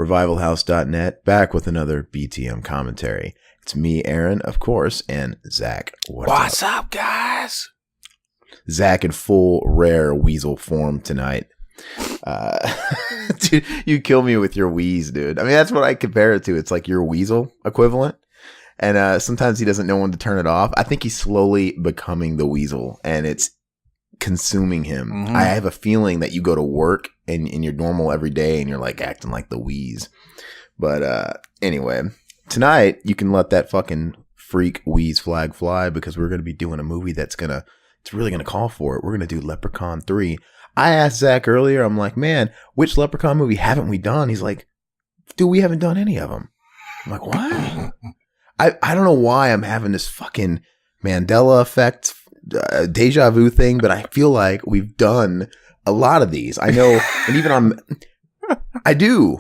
revivalhouse.net, back with another BTM commentary. It's me, Aaron, of course, and Zach. What's up, guys? Zach in full rare weasel form tonight. Dude, you kill me with your wheeze, dude. I mean, that's what I compare it to. It's like your weasel equivalent. And sometimes he doesn't know when to turn it off. I think he's slowly becoming the weasel, and it's consuming him. Mm-hmm. I have a feeling that you go to work in your normal every day and you're like acting like the wheeze. But anyway, tonight you can let that fucking freak wheeze flag fly because we're going to be doing a movie it's really going to call for it. We're going to do Leprechaun 3. I asked Zach earlier, I'm like, man, which Leprechaun movie haven't we done? He's like, dude, we haven't done any of them. I'm like, what? I don't know why I'm having this fucking Mandela effect, deja vu thing, but I feel like we've done a lot of these. I know, and even I do.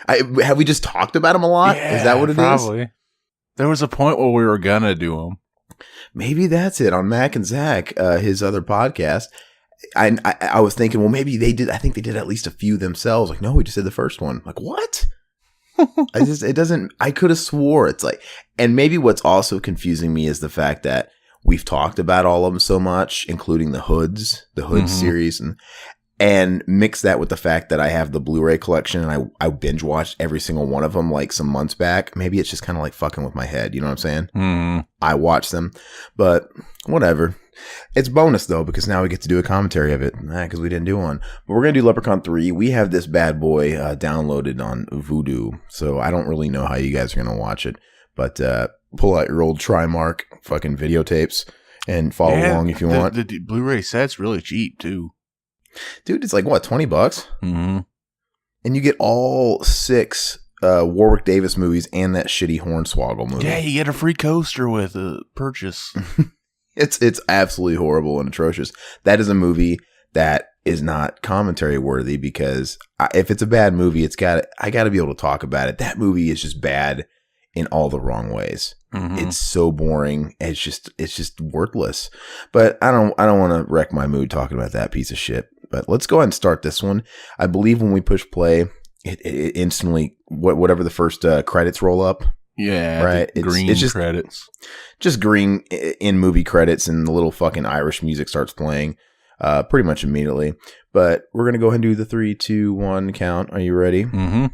Have we just talked about them a lot? Yeah, is that what it probably is? There was a point where we were gonna do them. Maybe that's it on Mac and Zach, his other podcast. I was thinking, well, maybe they did. I think they did at least a few themselves. Like, no, we just did the first one. Like, what? I could have swore it's like, and maybe what's also confusing me is the fact that we've talked about all of them so much, including the Hoods series, and mix that with the fact that I have the Blu-ray collection and I binge watched every single one of them like some months back. Maybe it's just kind of like fucking with my head. You know what I'm saying? Mm-hmm. I watched them, but whatever. It's bonus though, because now we get to do a commentary of it because we didn't do one. But we're going to do Leprechaun 3. We have this bad boy downloaded on Vudu, so I don't really know how you guys are going to watch it. But pull out your old Trimark fucking videotapes and follow along if you want. The Blu-ray set's really cheap too. Dude, it's like, what, $20? Mm-hmm. And you get all 6 Warwick Davis movies and that shitty Hornswoggle movie. Yeah, you get a free coaster with a purchase. It's absolutely horrible and atrocious. That is a movie that is not commentary worthy because if it's a bad movie, I got to be able to talk about it. That movie is just bad in all the wrong ways. Mm-hmm. It's so boring. It's just worthless. But I don't want to wreck my mood talking about that piece of shit. But let's go ahead and start this one. I believe when we push play, it instantly whatever the first credits roll up. Yeah, right. It's just credits, just green in movie credits, and the little fucking Irish music starts playing, pretty much immediately. But we're gonna go ahead and do the 3, 2, 1 count. Are you ready? Mm-hmm.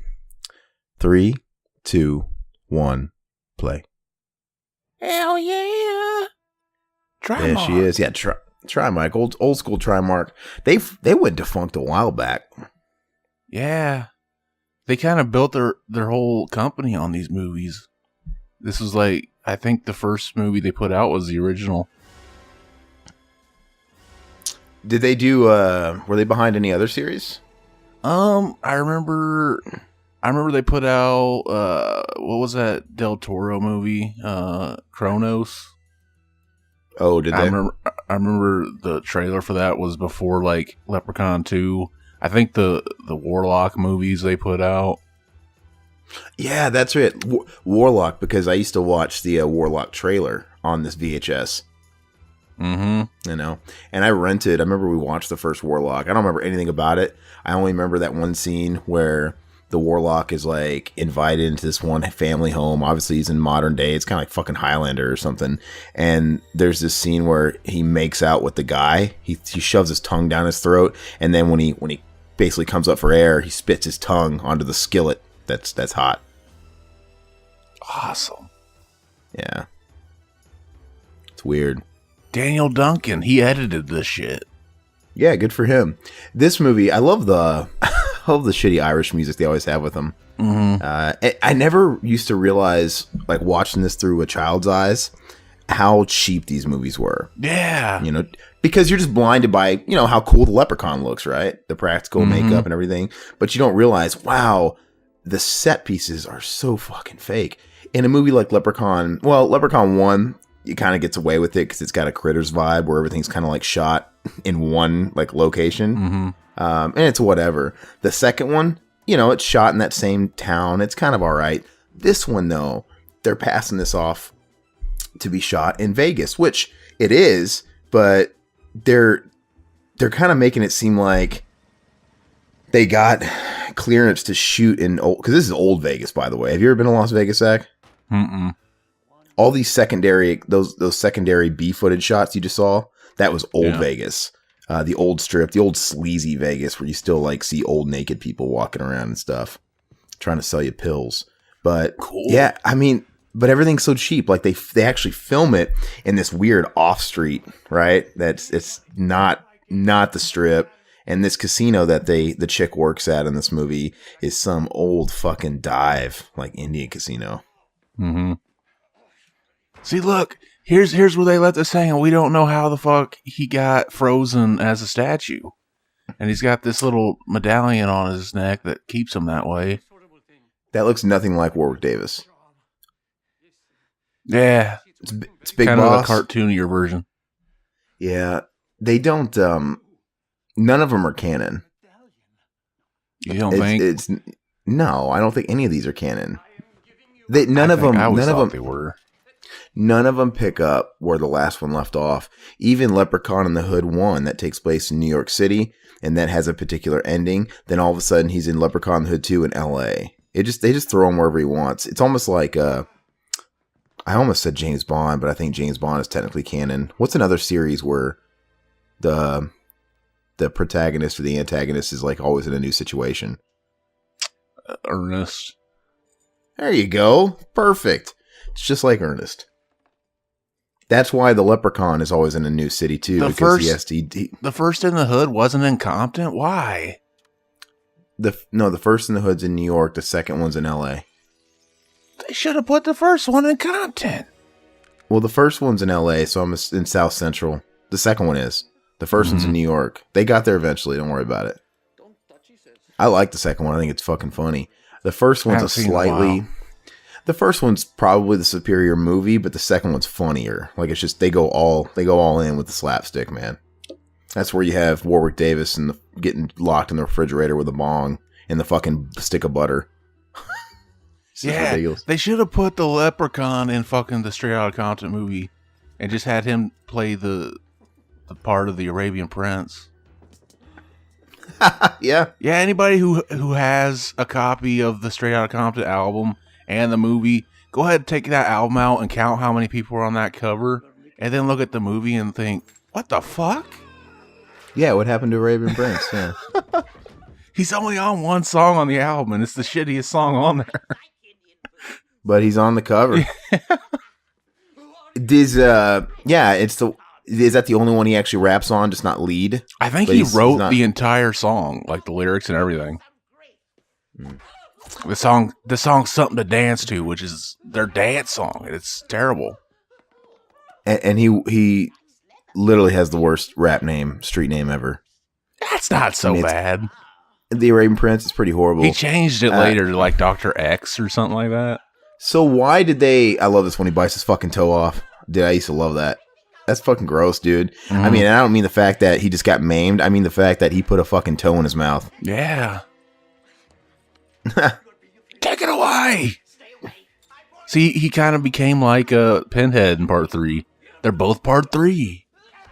3, 2, 1, play. Hell yeah! Trimark. There she is. Yeah, Trimark, old school Trimark. They went defunct a while back. Yeah, they kind of built their whole company on these movies. This was like, I think the first movie they put out was the original. Did they do? Were they behind any other series? I remember they put out what was that Del Toro movie? Kronos. Oh, did they? I remember the trailer for that was before like Leprechaun 2. I think the Warlock movies they put out. Yeah, that's right. Warlock, because I used to watch the Warlock trailer on this VHS. Mm-hmm. You know, and I remember we watched the first Warlock. I don't remember anything about it. I only remember that one scene where the Warlock is like invited into this one family home. Obviously he's in modern day. It's kind of like fucking Highlander or something. And there's this scene where he makes out with the guy. He shoves his tongue down his throat. And then when he basically comes up for air, he spits his tongue onto the skillet that's hot. Awesome. Yeah. It's weird. Daniel Duncan, he edited this shit. Yeah, good for him. This movie, I love the shitty Irish music they always have with them. Mm-hmm. I never used to realize, like watching this through a child's eyes, how cheap these movies were. Yeah. You know, because you're just blinded by, you know, how cool the Leprechaun looks, right? The practical makeup and everything. But you don't realize, wow, the set pieces are so fucking fake. In a movie like Leprechaun 1, you kind of gets away with it because it's got a Critters vibe where everything's kind of like shot in one like location. Mm-hmm. And it's whatever. The second one, you know, it's shot in that same town. It's kind of all right. This one, though, they're passing this off to be shot in Vegas, which it is, but they're kind of making it seem like they got clearance to shoot in old, because this is old Vegas, by the way. Have you ever been to Las Vegas, Zach? Mm-mm. All these secondary, those secondary B footage shots you just saw, that was old Vegas. The old strip, the old sleazy Vegas, where you still like see old naked people walking around and stuff, trying to sell you pills. But cool. Yeah, I mean, but everything's so cheap. Like they actually film it in this weird off street, right? It's not the strip. And this casino that the chick works at in this movie is some old fucking dive, like Indian casino. Mm-hmm. See, look, here's where they let us hang. We don't know how the fuck he got frozen as a statue. And he's got this little medallion on his neck that keeps him that way. That looks nothing like Warwick Davis. Yeah. It's Big kind Boss. Kind of a cartoonier version. Yeah. They don't, none of them are canon. You don't think? No, I don't think any of these are canon. None of them they were. None of them pick up where the last one left off. Even Leprechaun in the Hood 1 that takes place in New York City and that has a particular ending. Then all of a sudden he's in Leprechaun in the Hood 2 in LA. They just throw him wherever he wants. It's almost like I almost said James Bond, but I think James Bond is technically canon. What's another series where the protagonist or the antagonist is like always in a new situation? Ernest. There you go. Perfect. It's just like Ernest. That's why the Leprechaun is always in a new city too. The first in the Hood wasn't in Compton. Why? The first in the Hood's in New York. The second one's in LA. They should have put the first one in Compton. Well, the first one's in LA, so I'm in South Central. The second one is. The first one's in New York. They got there eventually. Don't worry about it. I like the second one. I think it's fucking funny. The first one's the first one's probably the superior movie, but the second one's funnier. Like, it's just they go all in with the slapstick, man. That's where you have Warwick Davis and getting locked in the refrigerator with a bong and the fucking stick of butter. Yeah, ridiculous. They should have put the Leprechaun in fucking the Straight Outta Compton movie and just had him play the part of the Arabian Prince. Yeah. Yeah, anybody who has a copy of the Straight Outta Compton album and the movie, go ahead and take that album out and count how many people are on that cover, and then look at the movie and think, what the fuck? Yeah, what happened to Arabian Prince? Yeah. He's only on one song on the album, and it's the shittiest song on there. But he's on the cover. Is that the only one he actually raps on, just not lead? I think he wrote the entire song, like the lyrics and everything. The song's something to dance to, which is their dance song. It's terrible. And he literally has the worst street name ever. That's not so bad. The Arabian Prince is pretty horrible. He changed it later to like Dr. X or something like that. So why did I love this when he bites his fucking toe off. Dude, I used to love that. That's fucking gross, dude. I mean, I don't mean the fact that he just got maimed. I mean the fact that he put a fucking toe in his mouth. Yeah. Take it away. See, he kind of became like a Pinhead in part 3. They're both part 3.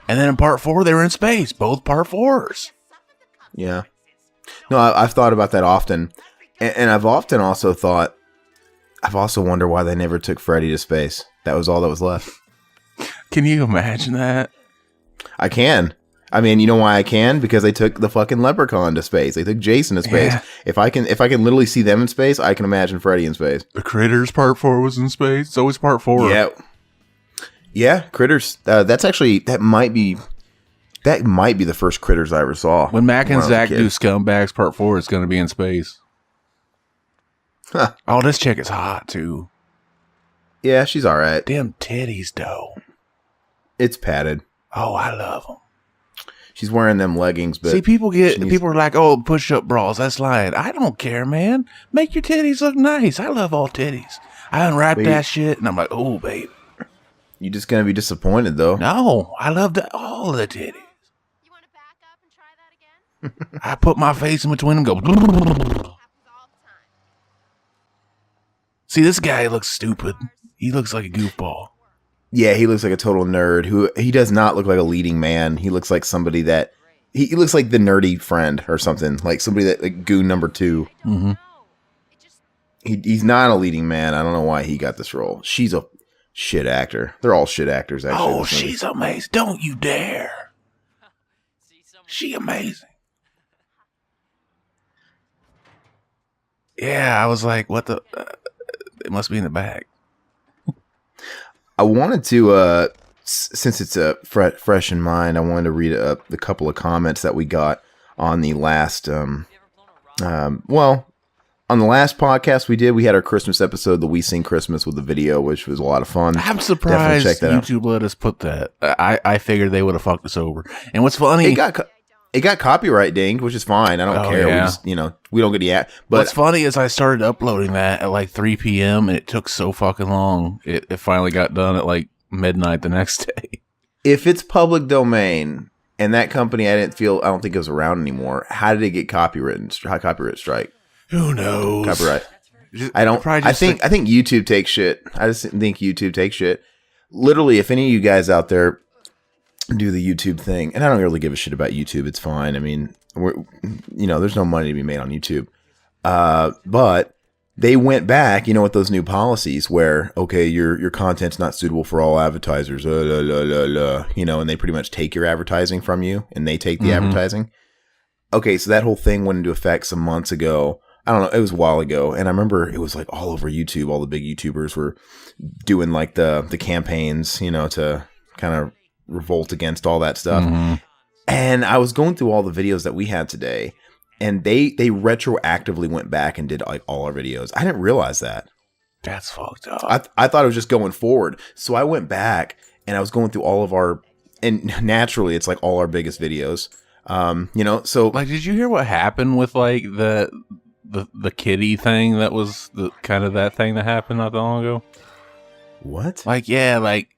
And then in part 4, they were in space. Both part 4s. Yeah. No, I've thought about that often. And I've often also thought, I've also wondered why they never took Freddy to space. That was all that was left. Can you imagine that? I can. I mean, you know why I can? Because they took the fucking Leprechaun to space. They took Jason to space. Yeah. If I can literally see them in space, I can imagine Freddy in space. The Critters part 4 was in space. It's always part 4. Yeah. Yeah, Critters. That might be the first Critters I ever saw. When Mac and Zach do Scumbags part 4, it's going to be in space. Huh. Oh, this chick is hot too. Yeah, she's all right. Damn titties, though. It's padded. Oh, I love them. She's wearing them leggings, but see, people are like, "Oh, push-up bras, that's lying." I don't care, man. Make your titties look nice. I love all titties. I unwrap that shit, and I'm like, "Oh, baby." You're just gonna be disappointed, though. No, I love all the titties. You want to back up and try that again? I put my face in between them, go. See, this guy looks stupid. He looks like a goofball. Yeah, he looks like a total nerd. He does not look like a leading man. He looks like somebody that He looks like the nerdy friend or something, like somebody that like goon number 2. Mm-hmm. He's not a leading man. I don't know why he got this role. She's a shit actor. They're all shit actors, actually. Oh, she's amazing. Don't you dare. She amazing. Yeah, I was like, what the... it must be in the bag. I wanted to, since it's fresh in mind, I wanted to read the couple of comments that we got on the last... on the last podcast we had our Christmas episode, the We Sing Christmas with the video, which was a lot of fun. I'm surprised YouTube let us put that. I figured they would have fucked us over. And what's funny... It got copyright dinged, which is fine. I don't care. Yeah. We just, we don't get the ad. But what's funny is I started uploading that at like 3 p.m. and it took so fucking long. It finally got done at like midnight the next day. If it's public domain and that company, I don't think it was around anymore. How did it get copyright strike? Who knows? Copyright. I think YouTube takes shit. I just think YouTube takes shit. Literally, if any of you guys out there do the YouTube thing, and I don't really give a shit about YouTube. It's fine. I mean, there's no money to be made on YouTube. But they went back, with those new policies where, okay, your content's not suitable for all advertisers, and they pretty much take your advertising from you, and they take the advertising. Okay, so that whole thing went into effect some months ago. I don't know, it was a while ago, and I remember it was like all over YouTube. All the big YouTubers were doing like the campaigns, to kind of revolt against all that stuff. And I was going through all the videos that we had today, and they retroactively went back and did like all our videos. I didn't realize that. That's fucked up. I thought it was just going forward. So I went back and I was going through all of our, and naturally it's like all our biggest videos. So like, did you hear what happened with like the kitty thing? That was the kind of that thing that happened not that long ago. What? Like, yeah, like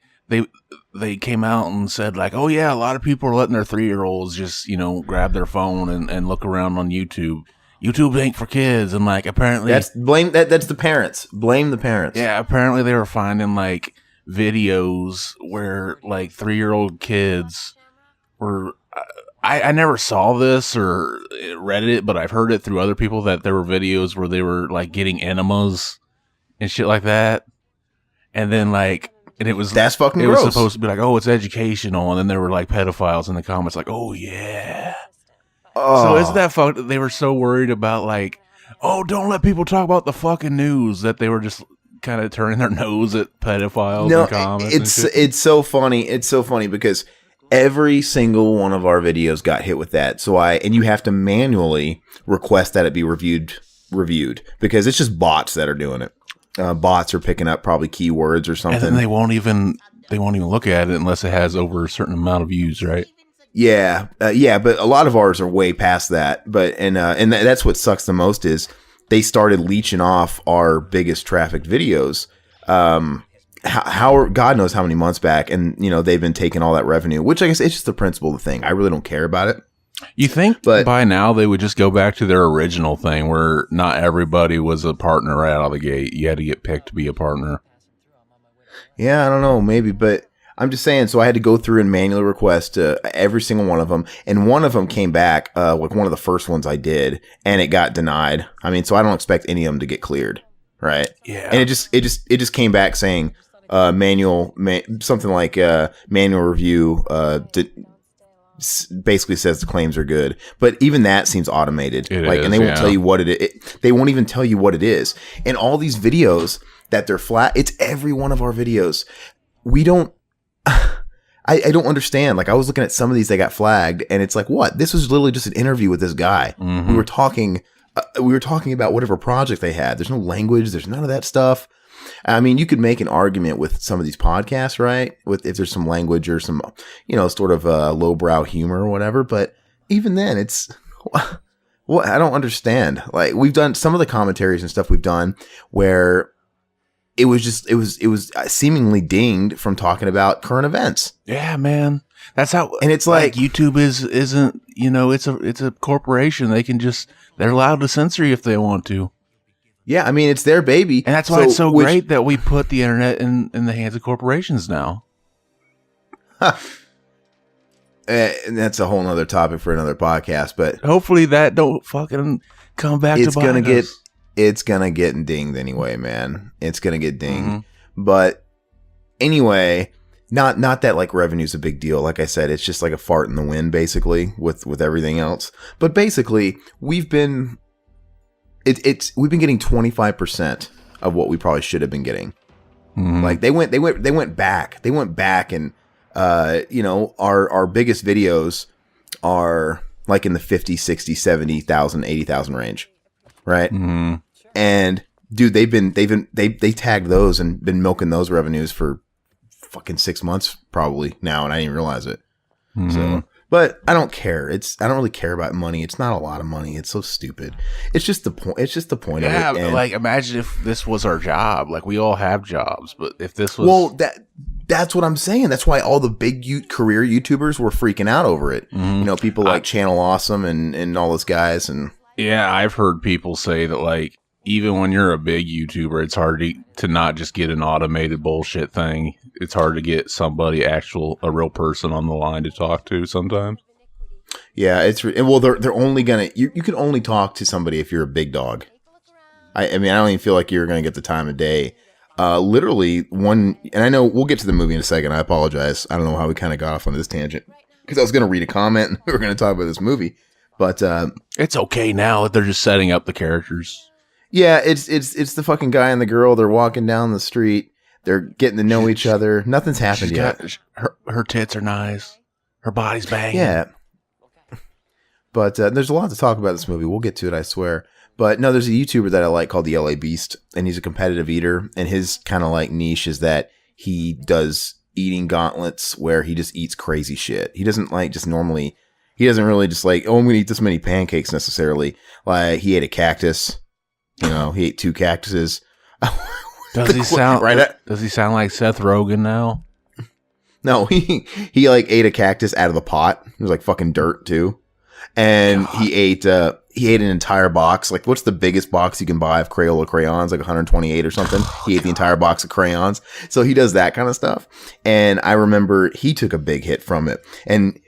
they came out and said like, oh yeah, a lot of people are letting their 3-year-olds just, grab their phone and look around on YouTube. YouTube ain't for kids. And like, apparently that's the parents. Blame the parents. Yeah. Apparently they were finding like videos where like 3-year-old kids were, I never saw this or read it, but I've heard it through other people that there were videos where they were like getting enemas and shit like that. And then like, and that's fucking gross. It was supposed to be like, oh, it's educational, and then there were like pedophiles in the comments, like, oh yeah. Oh. So isn't that fucked? They were so worried about like, oh, don't let people talk about the fucking news, that they were just kind of turning their nose at pedophiles in comments. It's so funny. It's so funny because every single one of our videos got hit with that. And you have to manually request that it be reviewed because it's just bots that are doing it. Bots are picking up probably keywords or something. And then they won't even look at it unless it has over a certain amount of views, right? Yeah. But a lot of ours are way past that. But, and that's what sucks the most is they started leeching off our biggest trafficked videos. How God knows how many months back. And, they've been taking all that revenue, which I guess it's just the principle of the thing. I really don't care about it. You think by now they would just go back to their original thing where not everybody was a partner right out of the gate. You had to get picked to be a partner. Yeah, I don't know, maybe, but I'm just saying. So I had to go through and manually request every single one of them, and one of them came back, like one of the first ones I did, and it got denied. I mean, so I don't expect any of them to get cleared, right? Yeah. And it just came back saying something like manual review. Basically says the claims are good, but even that seems automated. And they won't tell you what it is. They won't even tell you what it is. And all these videos that they're flat, it's every one of our videos. We don't. I don't understand. Like I was looking at some of these that got flagged, and it's like, what? This was literally just an interview with this guy. Mm-hmm. We were talking about whatever project they had. There's no language. There's none of that stuff. I mean, you could make an argument with some of these podcasts, right? With if there's some language or some, sort of lowbrow humor or whatever. But even then, it's what I don't understand. Like we've done some of the commentaries and stuff we've done where it was seemingly dinged from talking about current events. Yeah, man, that's how. And it's like YouTube isn't it's a corporation. They're allowed to censor you if they want to. Yeah, I mean, it's their baby. And that's why it's so great that we put the internet in the hands of corporations now. And that's a whole nother topic for another podcast, but hopefully that don't fucking come back to bite us. It's gonna get dinged anyway, man. It's gonna get dinged. But anyway, not that like revenue's a big deal. Like I said, it's just like a fart in the wind, basically, with everything else. But basically, we've been getting 25% of what we probably should have been getting. Like they went back and our biggest videos are like in the 50, 60, 70,000, 80,000 range. Right. And dude, they tagged those and been milking those revenues for fucking 6 months probably now. And I didn't realize it. So, but I don't care. I don't really care about money. It's not a lot of money. It's so stupid. It's just the point. It's just the point of it. Yeah, like imagine if this was our job. Like we all have jobs, but if this was, well, that's what I'm saying. That's why all the big career YouTubers were freaking out over it. People like Channel Awesome and all those guys. And yeah, I've heard people say that like even when you're a big YouTuber, it's hard to not just get an automated bullshit thing. It's hard to get somebody a real person on the line to talk to sometimes. Yeah, they're only gonna you can only talk to somebody if you're a big dog. I mean, I don't even feel like you're gonna get the time of day. Literally and I know we'll get to the movie in a second. I apologize. I don't know how we kind of got off on this tangent because I was gonna read a comment and we were gonna talk about this movie, but it's okay now that they're just setting up the characters. Yeah, it's the fucking guy and the girl. They're walking down the street. They're getting to know each other. Nothing's happened yet. Her tits are nice. Her body's banging. Yeah. But there's a lot to talk about this movie. We'll get to it, I swear. But no, there's a YouTuber that I like called the LA Beast, and he's a competitive eater. And his kind of like niche is that he does eating gauntlets where he just eats crazy shit. He doesn't like just normally. He doesn't really just like, oh, I'm going to eat this many pancakes necessarily. Like he ate a cactus. He ate 2 cactuses. Does he sound like Seth Rogen now? No, he like ate a cactus out of the pot. It was like fucking dirt too. And God. he ate an entire box. Like what's the biggest box you can buy of Crayola crayons? Like 128 or something. He ate the entire box of crayons. So he does that kind of stuff. And I remember he took a big hit from it. And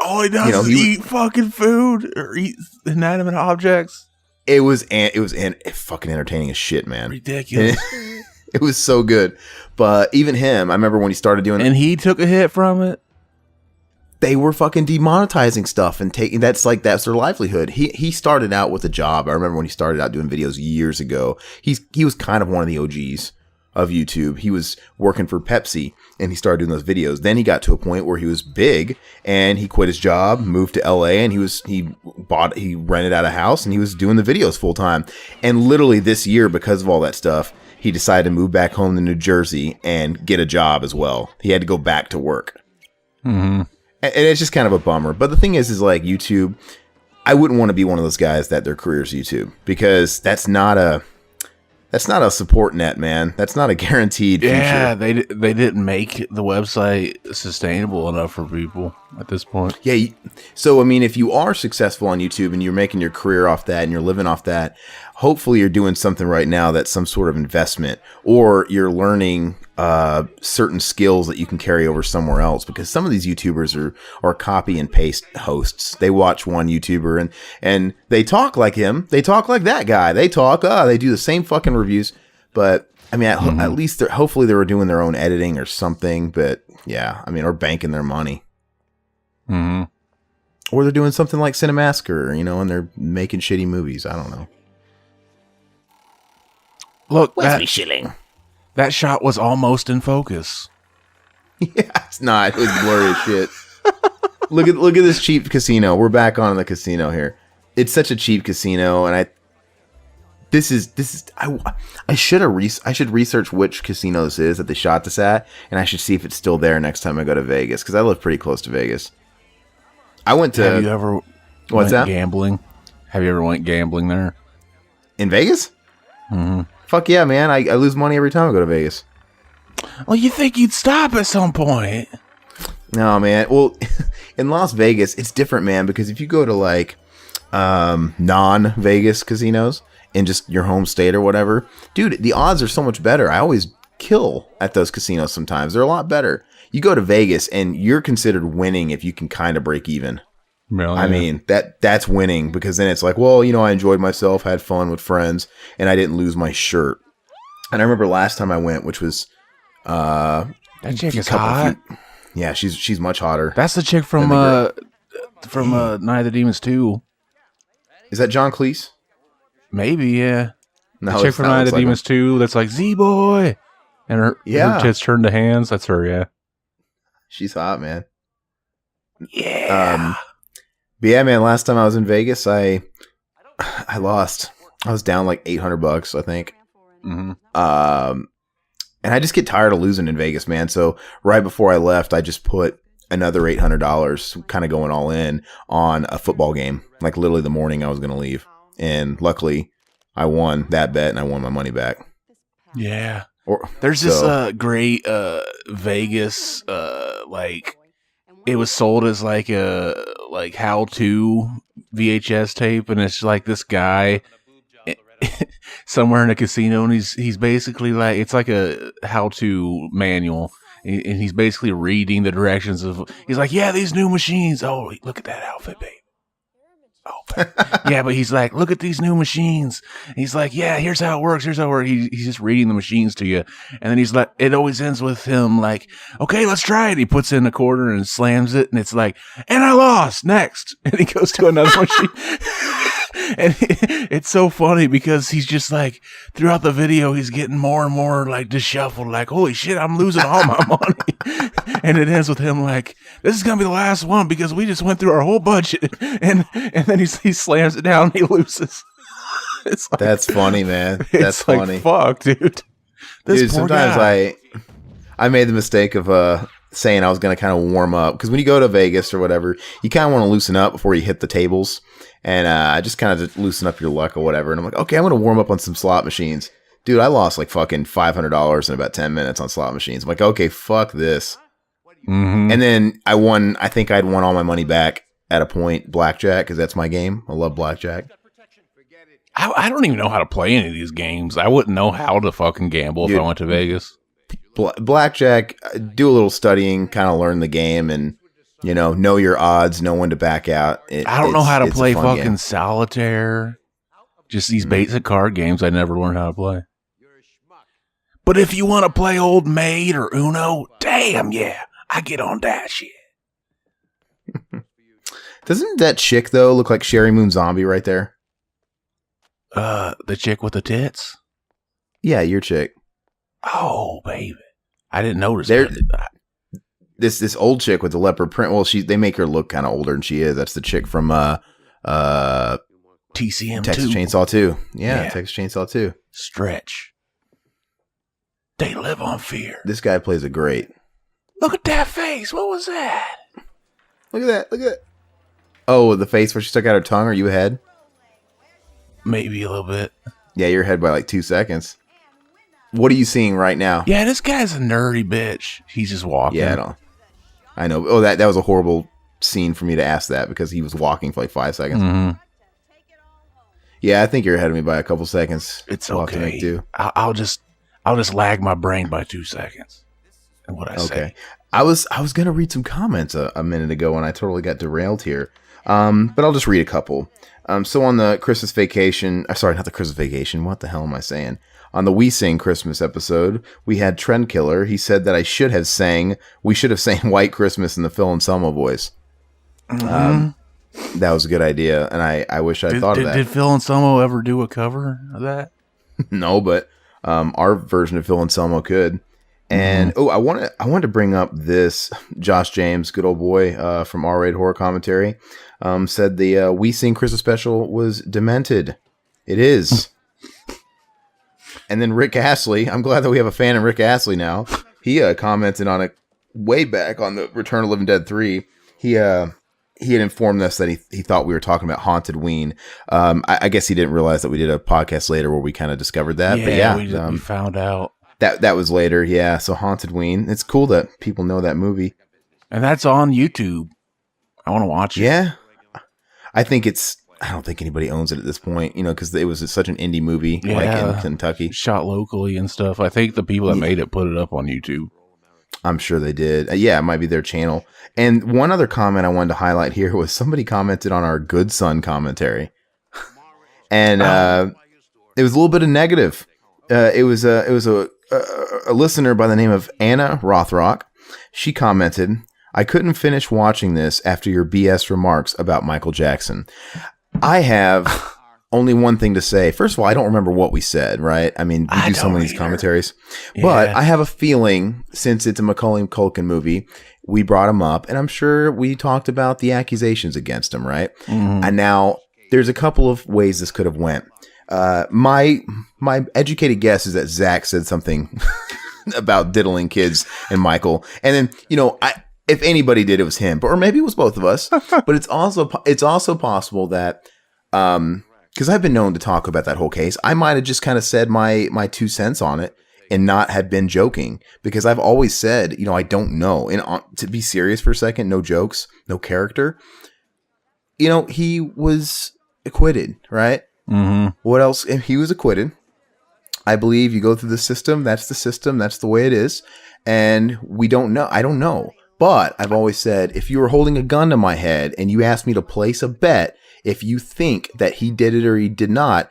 all he does is eat fucking food or eat inanimate objects. It was fucking entertaining as shit, man. Ridiculous. It was so good. But even him, I remember when he started doing and he took a hit from it. They were fucking demonetizing stuff and that's their livelihood. He started out with a job. I remember when he started out doing videos years ago. He was kind of one of the OGs of YouTube. He was working for Pepsi and he started doing those videos. Then he got to a point where he was big and he quit his job, moved to LA, and he rented out a house and he was doing the videos full time. And literally this year, because of all that stuff, he decided to move back home to New Jersey and get a job as well. He had to go back to work. And it's just kind of a bummer. But the thing is like YouTube, I wouldn't want to be one of those guys that their career is YouTube because that's not a support net, man. That's not a guaranteed future. Yeah, they didn't make the website sustainable enough for people at this point. Yeah, so I mean, if you are successful on YouTube and you're making your career off that and you're living off that, hopefully you're doing something right now that's some sort of investment, or you're learning certain skills that you can carry over somewhere else. Because some of these YouTubers are copy and paste hosts. They watch one YouTuber and they talk like him. They talk like that guy. They do the same fucking reviews. But I mean, at least hopefully they were doing their own editing or something. But yeah, I mean, or banking their money. Or they're doing something like Cinemassacre, and they're making shitty movies. I don't know. Look, Wesley Schilling. That shot was almost in focus. Yeah, it's not. It was blurry as shit. Look at this cheap casino. We're back on the casino here. It's such a cheap casino, and I should research which casino this is that they shot this at, and I should see if it's still there next time I go to Vegas because I live pretty close to Vegas. I went to. Have you ever went gambling? Have you ever went gambling there in Vegas? Fuck yeah, man! I lose money every time I go to Vegas. Well, you think you'd stop at some point? No, man. Well, in Las Vegas, it's different, man. Because if you go to like non-Vegas casinos in just your home state or whatever, dude, the odds are so much better. I always kill at those casinos sometimes. They're a lot better. You go to Vegas and you're considered winning if you can kind of break even. Really? I mean, that's winning, because then it's like, well, I enjoyed myself, had fun with friends, and I didn't lose my shirt. And I remember last time I went, which was that chick is hot. Yeah, she's much hotter. That's the chick from Night of the Demons 2. Is that John Cleese? Maybe, yeah. No, the chick from Night of the Demons 2 that's like, Z-Boy! And her tits turn to hands. That's her, yeah. She's hot, man. Yeah. But yeah, man, last time I was in Vegas, I lost. I was down like $800, I think. Mm-hmm. And I just get tired of losing in Vegas, man. So right before I left, I just put another $800, kind of going all in, on a football game. Like literally the morning I was going to leave. And luckily, I won that bet and I won my money back. Yeah. There's this great Vegas, like, it was sold as like a how-to VHS tape, and it's like this guy somewhere in a casino, and he's basically like, it's like a how-to manual, and he's basically reading the directions of, he's like, yeah, these new machines, oh, look at that outfit, babe. Oh, yeah, but he's like, look at these new machines. And he's like, yeah, here's how it works. He's just reading the machines to you. And then he's like, it always ends with him like, okay, let's try it. He puts in a quarter and slams it. And it's like, and I lost next. And he goes to another machine. And it's so funny because he's just like, throughout the video, he's getting more and more like disheveled, like, holy shit, I'm losing all my money. And it ends with him like, this is going to be the last one because we just went through our whole budget. And then he slams it down and he loses. It's like, that's funny, man. That's like, funny. Fuck, dude. Dude, sometimes I made the mistake of saying I was going to kind of warm up, because when you go to Vegas or whatever, you kind of want to loosen up before you hit the tables. And I just kind of loosen up your luck or whatever. And I'm like, okay, I'm going to warm up on some slot machines. Dude, I lost like fucking $500 in about 10 minutes on slot machines. I'm like, okay, fuck this. Mm-hmm. And then I won. I think I'd won all my money back at a point, blackjack, because that's my game. I love blackjack. I don't even know how to play any of these games. I wouldn't know how to fucking gamble if I went to Vegas. Blackjack, do a little studying, kind of learn the game, and know your odds, know when to back out. I don't know how to play fucking game. Solitaire. Just these basic card games I never learned how to play. But if you want to play Old Maid or Uno, damn yeah, I get on that shit. Doesn't that chick, though, look like Sherry Moon Zombie right there? The chick with the tits? Yeah, your chick. Oh, baby. I didn't notice that. This old chick with the leopard print. Well, they make her look kind of older than she is. That's the chick from TCM Texas 2. Chainsaw 2. Yeah, Texas Chainsaw 2. Stretch. They live on fear. This guy plays a great. Look at that face. What was that? Look at that. Look at that. Oh, the face where she stuck out her tongue. Are you ahead? Maybe a little bit. Yeah, you're ahead by like 2 seconds. What are you seeing right now? Yeah, this guy's a nerdy bitch. He's just walking. Yeah, I know. Oh, that was a horrible scene for me to ask that, because he was walking for like 5 seconds. Mm-hmm. Yeah, I think you're ahead of me by a couple seconds. It's okay. I'll just lag my brain by 2 seconds. And what I say. I was gonna read some comments a minute ago and I totally got derailed here. But I'll just read a couple. So on the Christmas vacation, sorry, not the Christmas vacation. What the hell am I saying? On the We Sing Christmas episode, we had Trend Killer. He said that we should have sang White Christmas in the Phil Anselmo voice. Mm-hmm. That was a good idea, and I wish I thought of that. Did Phil Anselmo ever do a cover of that? No, but our version of Phil Anselmo could. And I wanted to bring up this. Josh James, good old boy from R-Rated Horror Commentary, said the We Sing Christmas special was demented. It is. And then Rick Astley, I'm glad that we have a fan in Rick Astley now. He commented on it way back on the Return of the Living Dead 3. He had informed us that he thought we were talking about Haunted Ween. I guess he didn't realize that we did a podcast later where we kind of discovered that. Yeah, but yeah, we found out. That was later, yeah. So Haunted Ween. It's cool that people know that movie. And that's on YouTube. I want to watch it. Yeah. I think it's I don't think anybody owns it at this point, because it was such an indie movie, like in Kentucky. Shot locally and stuff. I think the people that made it put it up on YouTube. I'm sure they did. Yeah, it might be their channel. And one other comment I wanted to highlight here was somebody commented on our Good Son commentary. And it was a little bit of negative. It was a listener by the name of Anna Rothrock. She commented, "I couldn't finish watching this after your BS remarks about Michael Jackson. I have only one thing to say. First of all, I don't remember what we said, right? I mean, we do some of these commentaries. Yeah. But I have a feeling, since it's a Macaulay Culkin movie, we brought him up, and I'm sure we talked about the accusations against him, right? Mm-hmm. And now, there's a couple of ways this could have went. My educated guess is that Zach said something about diddling kids and Michael. And then, if anybody did, it was him. Or maybe it was both of us. But it's also possible that... because I've been known to talk about that whole case. I might have just kind of said my 2 cents on it and not have been joking, because I've always said, I don't know. And to be serious for a second, no jokes, no character. He was acquitted, right? Mm-hmm. What else? He was acquitted. I believe you go through the system. That's the system. That's the way it is. And we don't know. I don't know. But I've always said, if you were holding a gun to my head and you asked me to place a bet, if you think that he did it or he did not,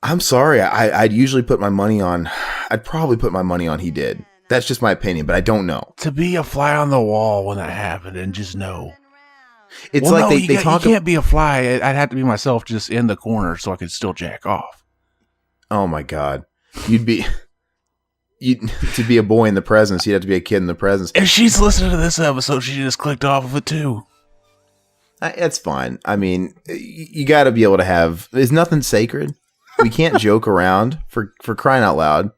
I'm sorry. I'd usually put my money on. I'd probably put my money on he did. That's just my opinion, but I don't know. To be a fly on the wall when that happened and just know. It's they talk. You can't be a fly. I'd have to be myself, just in the corner so I could still jack off. Oh my God. To be a boy in the presence, you'd have to be a kid in the presence. If she's listening to this episode, she just clicked off of it too. It's fine. I mean, you got to be able to have. There's nothing sacred. We can't joke around for crying out loud.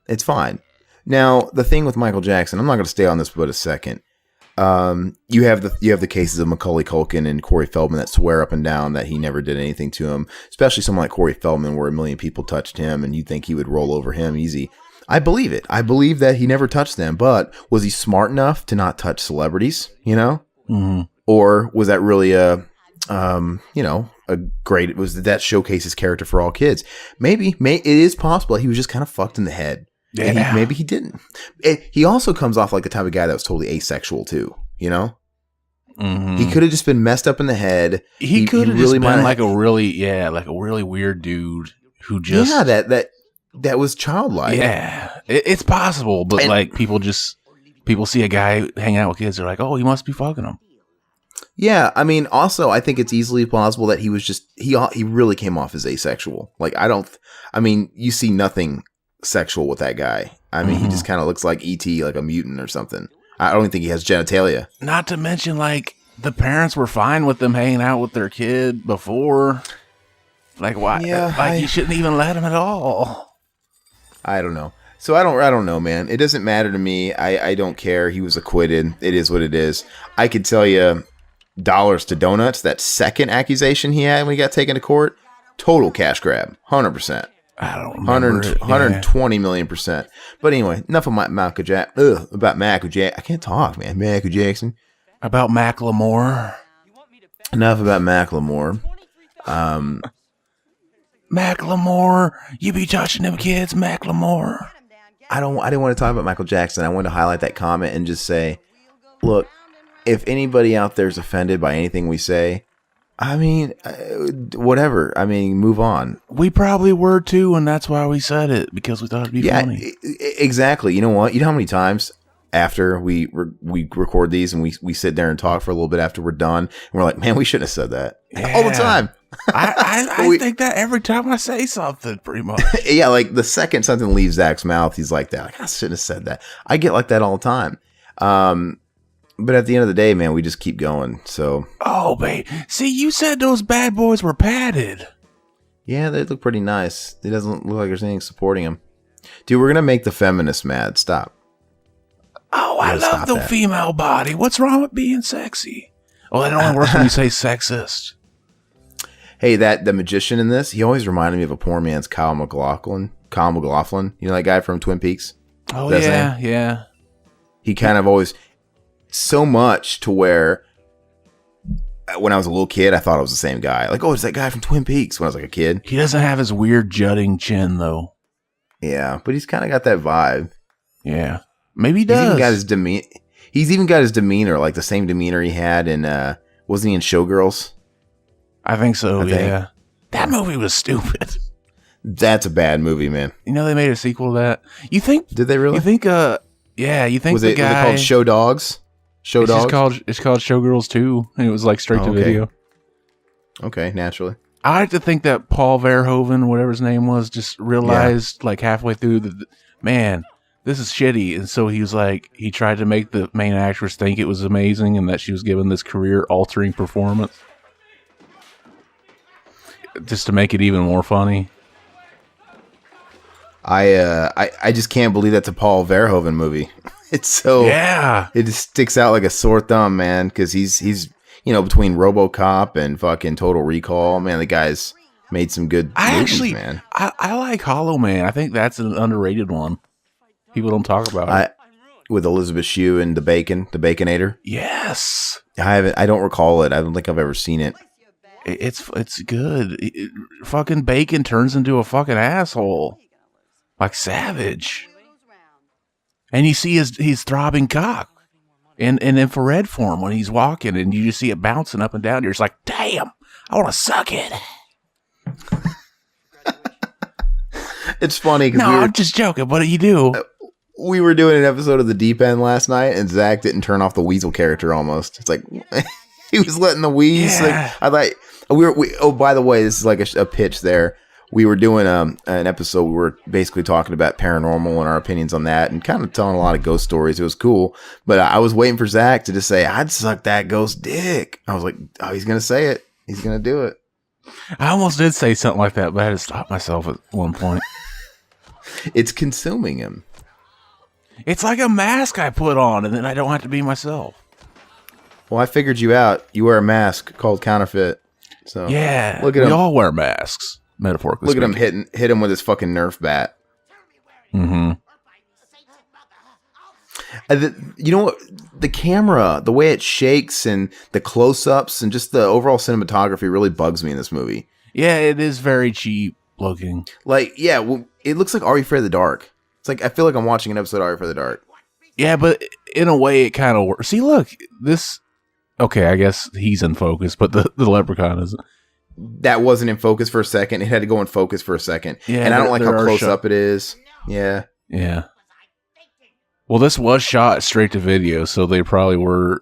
It's fine. Now, the thing with Michael Jackson, I'm not going to stay on this but a second. You have the cases of Macaulay Culkin and Corey Feldman that swear up and down that he never did anything to him, especially someone like Corey Feldman, where 1 million people touched him and you think he would roll over him easy. I believe it. I believe that he never touched them, but was he smart enough to not touch celebrities, Mm-hmm. Or was that really a great, was that showcase his character for all kids? Maybe it is possible he was just kind of fucked in the head. Yeah. Maybe he didn't. He also comes off like the type of guy that was totally asexual too, Mm-hmm. He could have just been messed up in the head. He could have really been like a really weird dude who just... Yeah, that was childlike. Yeah, it's possible, but people see a guy hanging out with kids, they're like, oh, he must be fucking them. Yeah, I mean, also, I think it's easily possible that he was just, he really came off as asexual. Like, you see nothing sexual with that guy. I mean, He just kind of looks like E.T., like a mutant or something. I don't think he has genitalia. Not to mention, the parents were fine with them hanging out with their kid before. Like, why? Yeah, you shouldn't even let him at all. I don't know. So I don't know, man. It doesn't matter to me. I don't care. He was acquitted. It is what it is. I could tell you, dollars to donuts, that second accusation he had when he got taken to court, total cash grab, 100%. I don't remember 120 million %. But anyway, enough of Michael Jackson. About Michael Jackson. I can't talk, man. Michael Jackson. About Macklemore. Enough about Macklemore. Macklemore, you be touching them kids, Macklemore. I didn't want to talk about Michael Jackson. I wanted to highlight that comment and just say, look, if anybody out there is offended by anything we say, I mean, whatever. I mean, move on. We probably were too, and that's why we said it, because we thought it'd be funny. Exactly. You know what? You know how many times after we record these and we sit there and talk for a little bit after we're done, and we're like, man, we shouldn't have said that. Yeah. All the time. I think that every time I say something, pretty much. Yeah, like the second something leaves Zach's mouth, he's like that. Like, I shouldn't have said that. I get like that all the time. But at the end of the day, man, we just keep going. So. Oh, babe. See, you said those bad boys were padded. Yeah, they look pretty nice. It doesn't look like there's anything supporting them. Dude, we're going to make the feminists mad. Stop. Oh, I love the female body. What's wrong with being sexy? Oh, that only works when you say sexist. Hey, the magician in this, he always reminded me of a poor man's Kyle MacLachlan. You know that guy from Twin Peaks? Oh, yeah. He kind of always... So much to where when I was a little kid, I thought it was the same guy. Like, oh, it's that guy from Twin Peaks when I was like a kid. He doesn't have his weird jutting chin, though. Yeah, but he's kind of got that vibe. Yeah. Maybe he does. He's even got his demeanor, like the same demeanor he had in, wasn't he in Showgirls? I think so, yeah. That movie was stupid. That's a bad movie, man. You know they made a sequel to that? You think... Did they really? You think, yeah, you think was it called Show Dogs? It's called Showgirls 2, and it was like straight to video. Okay, naturally. I like to think that Paul Verhoeven, whatever his name was, just realized like halfway through that, man, this is shitty. And so he was like, he tried to make the main actress think it was amazing and that she was given this career-altering performance. Just to make it even more funny. I just can't believe that's a Paul Verhoeven movie. It's so it just sticks out like a sore thumb, man. Because he's between RoboCop and fucking Total Recall, man, the guy's made some good movies, man. I like Hollow Man. I think that's an underrated one. People don't talk about it. With Elizabeth Shue and the Baconator. Yes, I don't recall it. I don't think I've ever seen it. It's good. Fucking Bacon turns into a fucking asshole, like Savage. And you see his throbbing cock in infrared form when he's walking, and you just see it bouncing up and down. You're just like, damn, I want to suck it. It's funny. No, I'm just joking. What do you do? We were doing an episode of The Deep End last night, and Zach didn't turn off the Weasel character almost. It's like, he was letting the wheeze. Yeah. Like, I thought, oh, by the way, this is like a pitch there. We were doing an episode where we were basically talking about paranormal and our opinions on that and kind of telling a lot of ghost stories. It was cool. But I was waiting for Zach to just say, I'd suck that ghost dick. I was like, oh, he's going to say it. He's going to do it. I almost did say something like that, but I had to stop myself at one point. It's consuming him. It's like a mask I put on, and then I don't have to be myself. Well, I figured you out. You wear a mask called counterfeit. So yeah, look at we him. all wear masks. Metaphorically look speaking. at him hit him with his fucking Nerf bat. Mm-hmm. You know what? The camera, the way it shakes, and the close-ups, and just the overall cinematography really bugs me in this movie. Yeah, it is very cheap looking. Like, yeah, well, it looks like Are You Afraid of the Dark? It's like I feel like I'm watching an episode of Are You Afraid of the Dark. Yeah, but in a way, it kind of works. See, look, this. Okay, I guess he's in focus, but the Leprechaun isn't. That wasn't in focus for a second. It had to go in focus for a second. Yeah, and I don't like how close up it is. Yeah. Yeah. Well, this was shot straight to video, so they probably were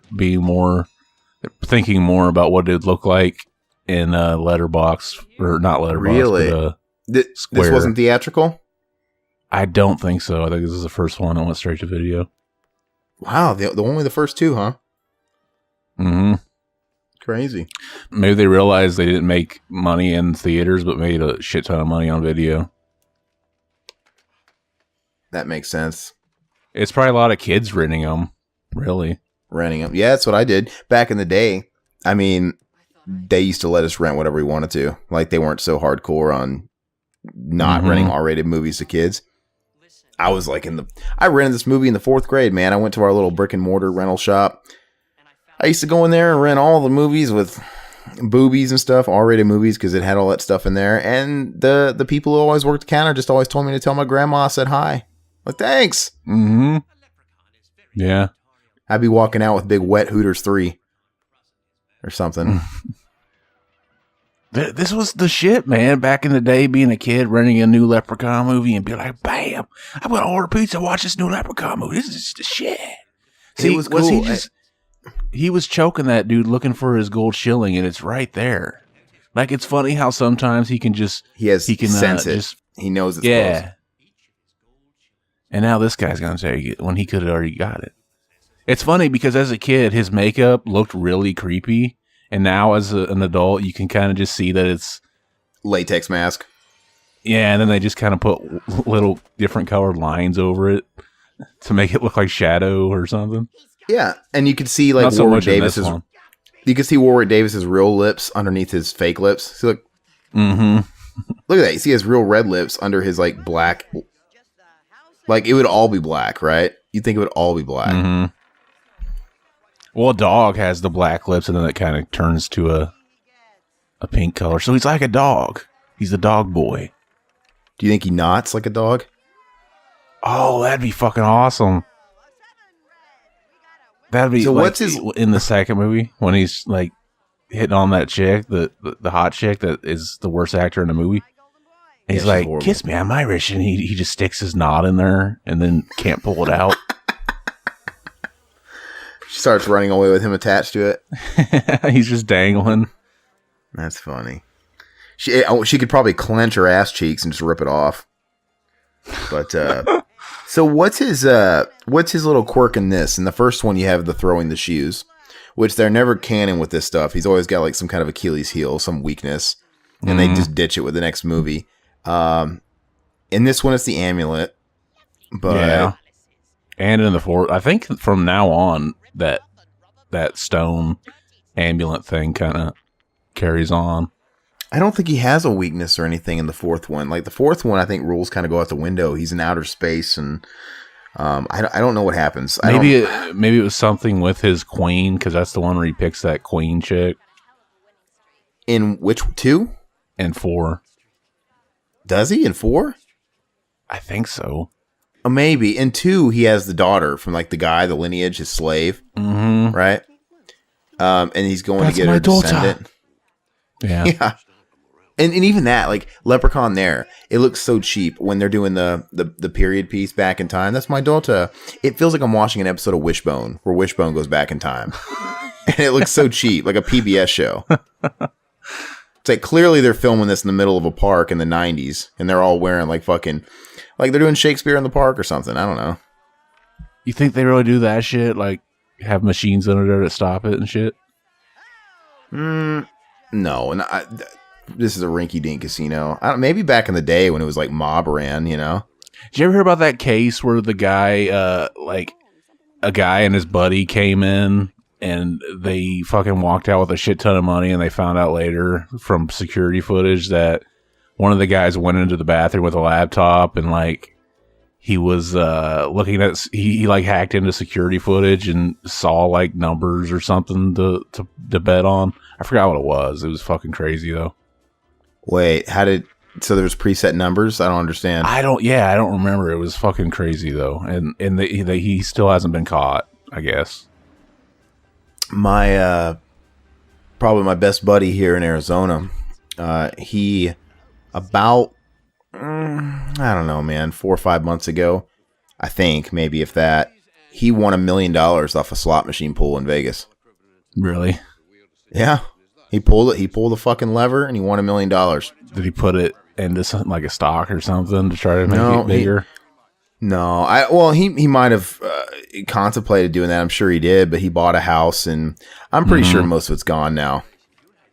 thinking more about what it would look like in Letterbox, or not Letterbox. Really? But, this wasn't theatrical? I don't think so. I think this is the first one that went straight to video. Wow, only the first two, huh? Mm-hmm. Crazy. Maybe they realized they didn't make money in theaters, but made a shit ton of money on video. That makes sense. It's probably a lot of kids renting them, really. Renting them. Yeah, that's what I did. Back in the day, I mean, they used to let us rent whatever we wanted to. Like, they weren't so hardcore on not renting R-rated movies to kids. I was like I rented this movie in the 4th grade, man. I went to our little brick and mortar rental shop. I used to go in there and rent all the movies with boobies and stuff, R-rated movies, because it had all that stuff in there. And the people who always worked the counter just always told me to tell my grandma I said hi. Like, thanks. Mm-hmm. Yeah. I'd be walking out with big wet Hooters 3 or something. This was the shit, man. Back in the day, being a kid, renting a new Leprechaun movie and be like, bam, I'm going to order pizza, watch this new Leprechaun movie. This is the shit. See, it was cool. He was choking that dude looking for his gold shilling, and it's right there. Like, it's funny how sometimes he can sense it. He knows it's close. And now this guy's going to tell you when he could have already got it. It's funny because as a kid, his makeup looked really creepy. And now as an adult, you can kind of just see that it's latex mask. Yeah, and then they just kind of put little different colored lines over it to make it look like shadow or something. Yeah, and you could see like Warwick Davis's. You could see Warwick Davis's real lips underneath his fake lips. See, look, look at that. You see his real red lips under his like black. Like it would all be black, right? You'd think it would all be black. Well, a dog has the black lips, and then it kind of turns to a pink color. So he's like a dog. He's the dog boy. Do you think he knots like a dog? Oh, that'd be fucking awesome. That'd be so. Like, What's his in the second movie when he's like hitting on that chick, the hot chick that is the worst actor in the movie. And he's like, horrible. Kiss me, I'm Irish, and he just sticks his knot in there and then can't pull it out. She starts running away with him attached to it. He's just dangling. That's funny. She could probably clench her ass cheeks and just rip it off. But so what's his little quirk in this? In the first one, you have the throwing the shoes, which they're never canon with this stuff. He's always got like some kind of Achilles heel, some weakness, and they just ditch it with the next movie. In this one, it's the amulet. But yeah. And in the fourth, I think from now on that stone amulet thing kind of carries on. I don't think he has a weakness or anything in the fourth one. Like the fourth one, I think rules kind of go out the window. He's in outer space, and I don't know what happens. Maybe it was something with his queen, because that's the one where he picks that queen chick. In which 2? And 4. Does he in 4? I think so. Maybe in 2 he has the daughter from like the guy, the lineage, his slave, right? And he's going to get her descendant. Yeah. And even that, like Leprechaun there, it looks so cheap when they're doing the period piece back in time. That's my daughter. It feels like I'm watching an episode of Wishbone where Wishbone goes back in time. And it looks so cheap, like a PBS show. It's like clearly they're filming this in the middle of a park in the 90s, and they're all wearing like fucking, like they're doing Shakespeare in the Park or something. I don't know. You think they really do that shit? Like have machines under there to stop it and shit? No, and this is a rinky-dink casino. Maybe back in the day when it was like mob ran, you know? Did you ever hear about that case where the guy, like a guy and his buddy came in and they fucking walked out with a shit ton of money, and they found out later from security footage that one of the guys went into the bathroom with a laptop and like he was looking at he like hacked into security footage and saw like numbers or something to bet on. I forgot what it was. It was fucking crazy though. Wait, so there's preset numbers? I don't understand. I don't remember. It was fucking crazy though. And he still hasn't been caught, I guess. Probably my best buddy here in Arizona, he about, I don't know, man, 4 or 5 months ago, I think, maybe if that, he won $1 million off a slot machine pool in Vegas. Really? Yeah. He pulled the fucking lever and he won $1 million. Did he put it into something like a stock or something to try to make it bigger? He might have contemplated doing that. I'm sure he did, but he bought a house, and I'm pretty sure most of it's gone now.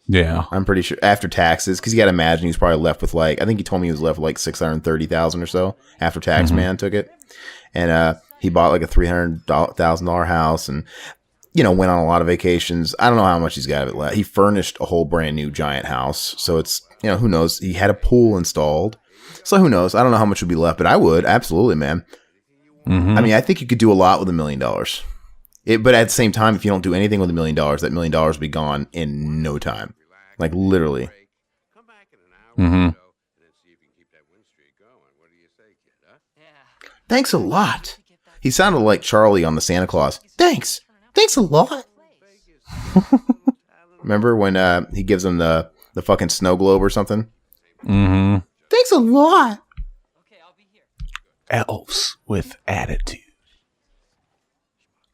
Yeah, I'm pretty sure after taxes, because you got to imagine he's probably left with like, I think he told me he was left with like $630,000 or so after tax. Man took it, and he bought like a $300,000 house, and went on a lot of vacations. I don't know how much he's got of it left. He furnished a whole brand new giant house, so it's who knows. He had a pool installed. So who knows? I don't know how much would be left, but I would. Absolutely, man. I mean, I think you could do a lot with $1 million. But at the same time, if you don't do anything with $1 million, that $1 million will be gone in no time. Like, literally. Thanks a lot. He sounded like Charlie on the Santa Claus. Thanks a lot. Remember when he gives him the fucking snow globe or something? Mm-hmm. Thanks a lot. Okay, I'll be here. Elves with attitude.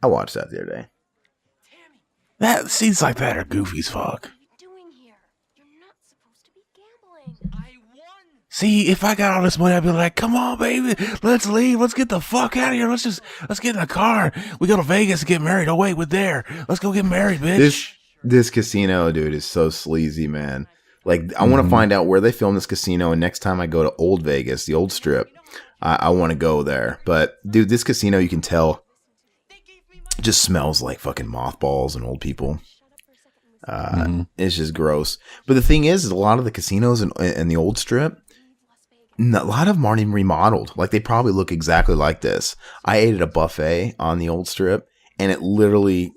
I watched that the other day. That scenes like that are goofy as fuck. What are you doing here? You're not supposed to be gambling. I won. See, if I got all this money, I'd be like, "Come on, baby, let's leave. Let's get the fuck out of here. Let's get in a car. We go to Vegas to get married. Oh wait, we're there. Let's go get married, bitch." This casino, dude, is so sleazy, man. Like, I want to find out where they film this casino, and next time I go to Old Vegas, the old strip, I want to go there. But, dude, this casino, you can tell, just smells like fucking mothballs and old people. It's just gross. But the thing is a lot of the casinos in the old strip, a lot of them aren't even remodeled. Like, they probably look exactly like this. I ate at a buffet on the old strip, and it literally...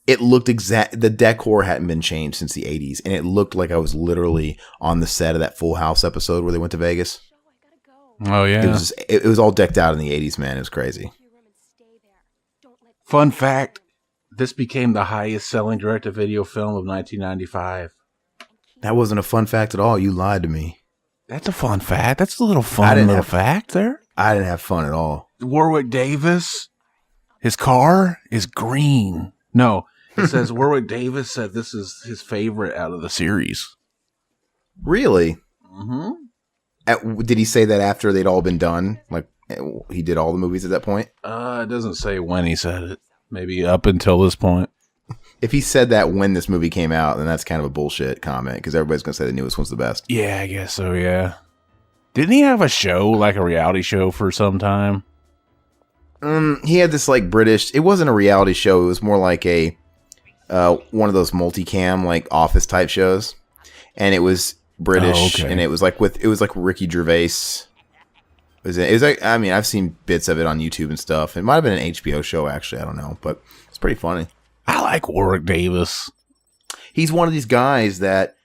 it looked the decor hadn't been changed since the 80s, and it looked like I was literally on the set of that Full House episode where they went to Vegas. Oh yeah, it was all decked out in the 80s, man. It was crazy. Fun fact, this became the highest selling direct-to-video film of 1995. That wasn't a fun fact at all. You lied to me. That's a fun fact. That's a little fun little fact there. I didn't have fun at all. Warwick Davis, his car is green. No, it says Warwick Davis said this is his favorite out of the series. Really? Mm-hmm. Did he say that after they'd all been done? Like, he did all the movies at that point? It doesn't say when he said it. Maybe up until this point. If he said that when this movie came out, then that's kind of a bullshit comment, because everybody's going to say the newest one's the best. Yeah, I guess so, yeah. Didn't he have a show, like a reality show for some time? He had this, like, British... It wasn't a reality show. It was more like a... one of those multicam, like, office-type shows. And it was British, and it was like Ricky Gervais. It was like, I mean, I've seen bits of it on YouTube and stuff. It might have been an HBO show, actually. I don't know, but it's pretty funny. I like Warwick Davis. He's one of these guys that,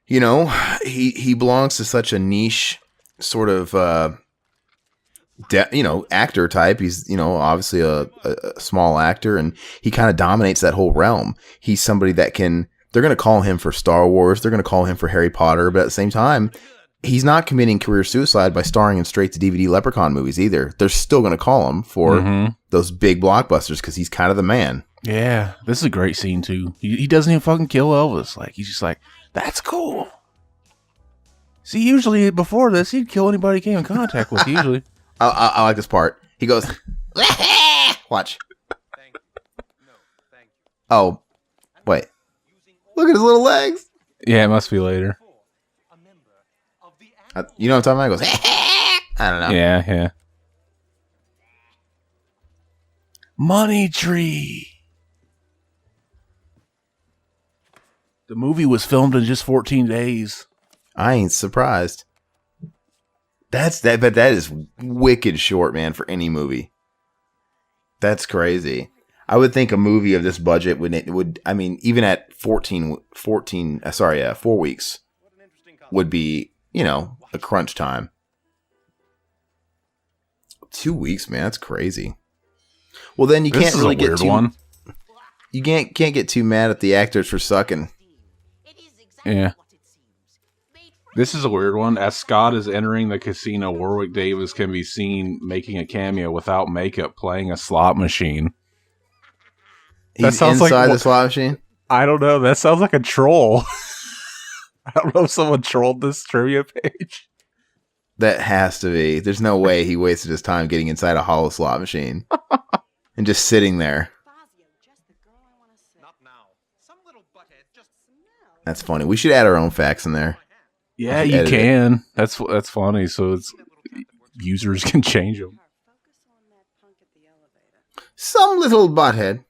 you know, he belongs to such a niche sort of, actor type. He's, obviously a small actor, and he kind of dominates that whole realm. He's somebody that they're going to call him for Star Wars. They're going to call him for Harry Potter, but at the same time, he's not committing career suicide by starring in straight-to-DVD Leprechaun movies either. They're still going to call him for those big blockbusters because he's kind of the man. Yeah, this is a great scene, too. He doesn't even fucking kill Elvis. Like, he's just like, that's cool. See, usually before this, he'd kill anybody he came in contact with, usually. I like this part. He goes, watch. Oh, wait. Look at his little legs. Yeah, it must be later. You know what I'm talking about? He goes, I don't know. Yeah. Money Tree. The movie was filmed in just 14 days. I ain't surprised. But that is wicked short, man, for any movie. That's crazy. I would think a movie of this budget would I mean, even at 4 weeks would be, a crunch time. 2 weeks, man, that's crazy. Well, then you can't really get too... You can't get too mad at the actors for sucking. Yeah. This is a weird one. As Scott is entering the casino, Warwick Davis can be seen making a cameo without makeup, playing a slot machine. He's inside the slot machine? I don't know. That sounds like a troll. I don't know if someone trolled this trivia page. That has to be. There's no way he wasted his time getting inside a hollow slot machine and just sitting there. That's funny. We should add our own facts in there. Yeah, you can. That's funny. So it's users can change them. Some little butthead.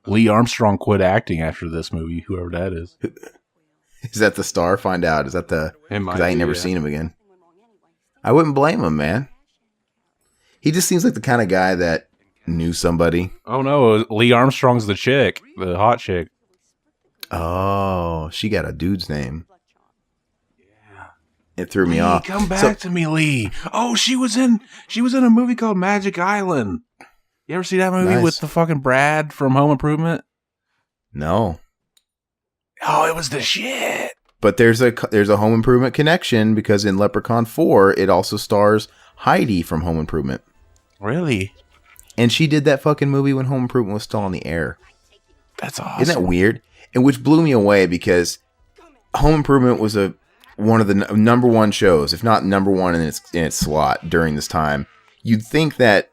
Lee Armstrong quit acting after this movie. Whoever that is. Is that the star? Find out. Is that the? Because I ain't never seen him again. I wouldn't blame him, man. He just seems like the kind of guy that knew somebody. Oh no, Lee Armstrong's the chick, the hot chick. Oh, she got a dude's name. Yeah, it threw me off. Come back to me, Lee. Oh, she was in a movie called Magic Island. You ever see that movie with the fucking Brad from Home Improvement? No. Oh, it was the shit. But there's a Home Improvement connection because in Leprechaun 4, it also stars Heidi from Home Improvement. Really? And she did that fucking movie when Home Improvement was still on the air. That's awesome. Isn't that weird? And which blew me away because Home Improvement was one of the number one shows, if not number one in its slot during this time. You'd think that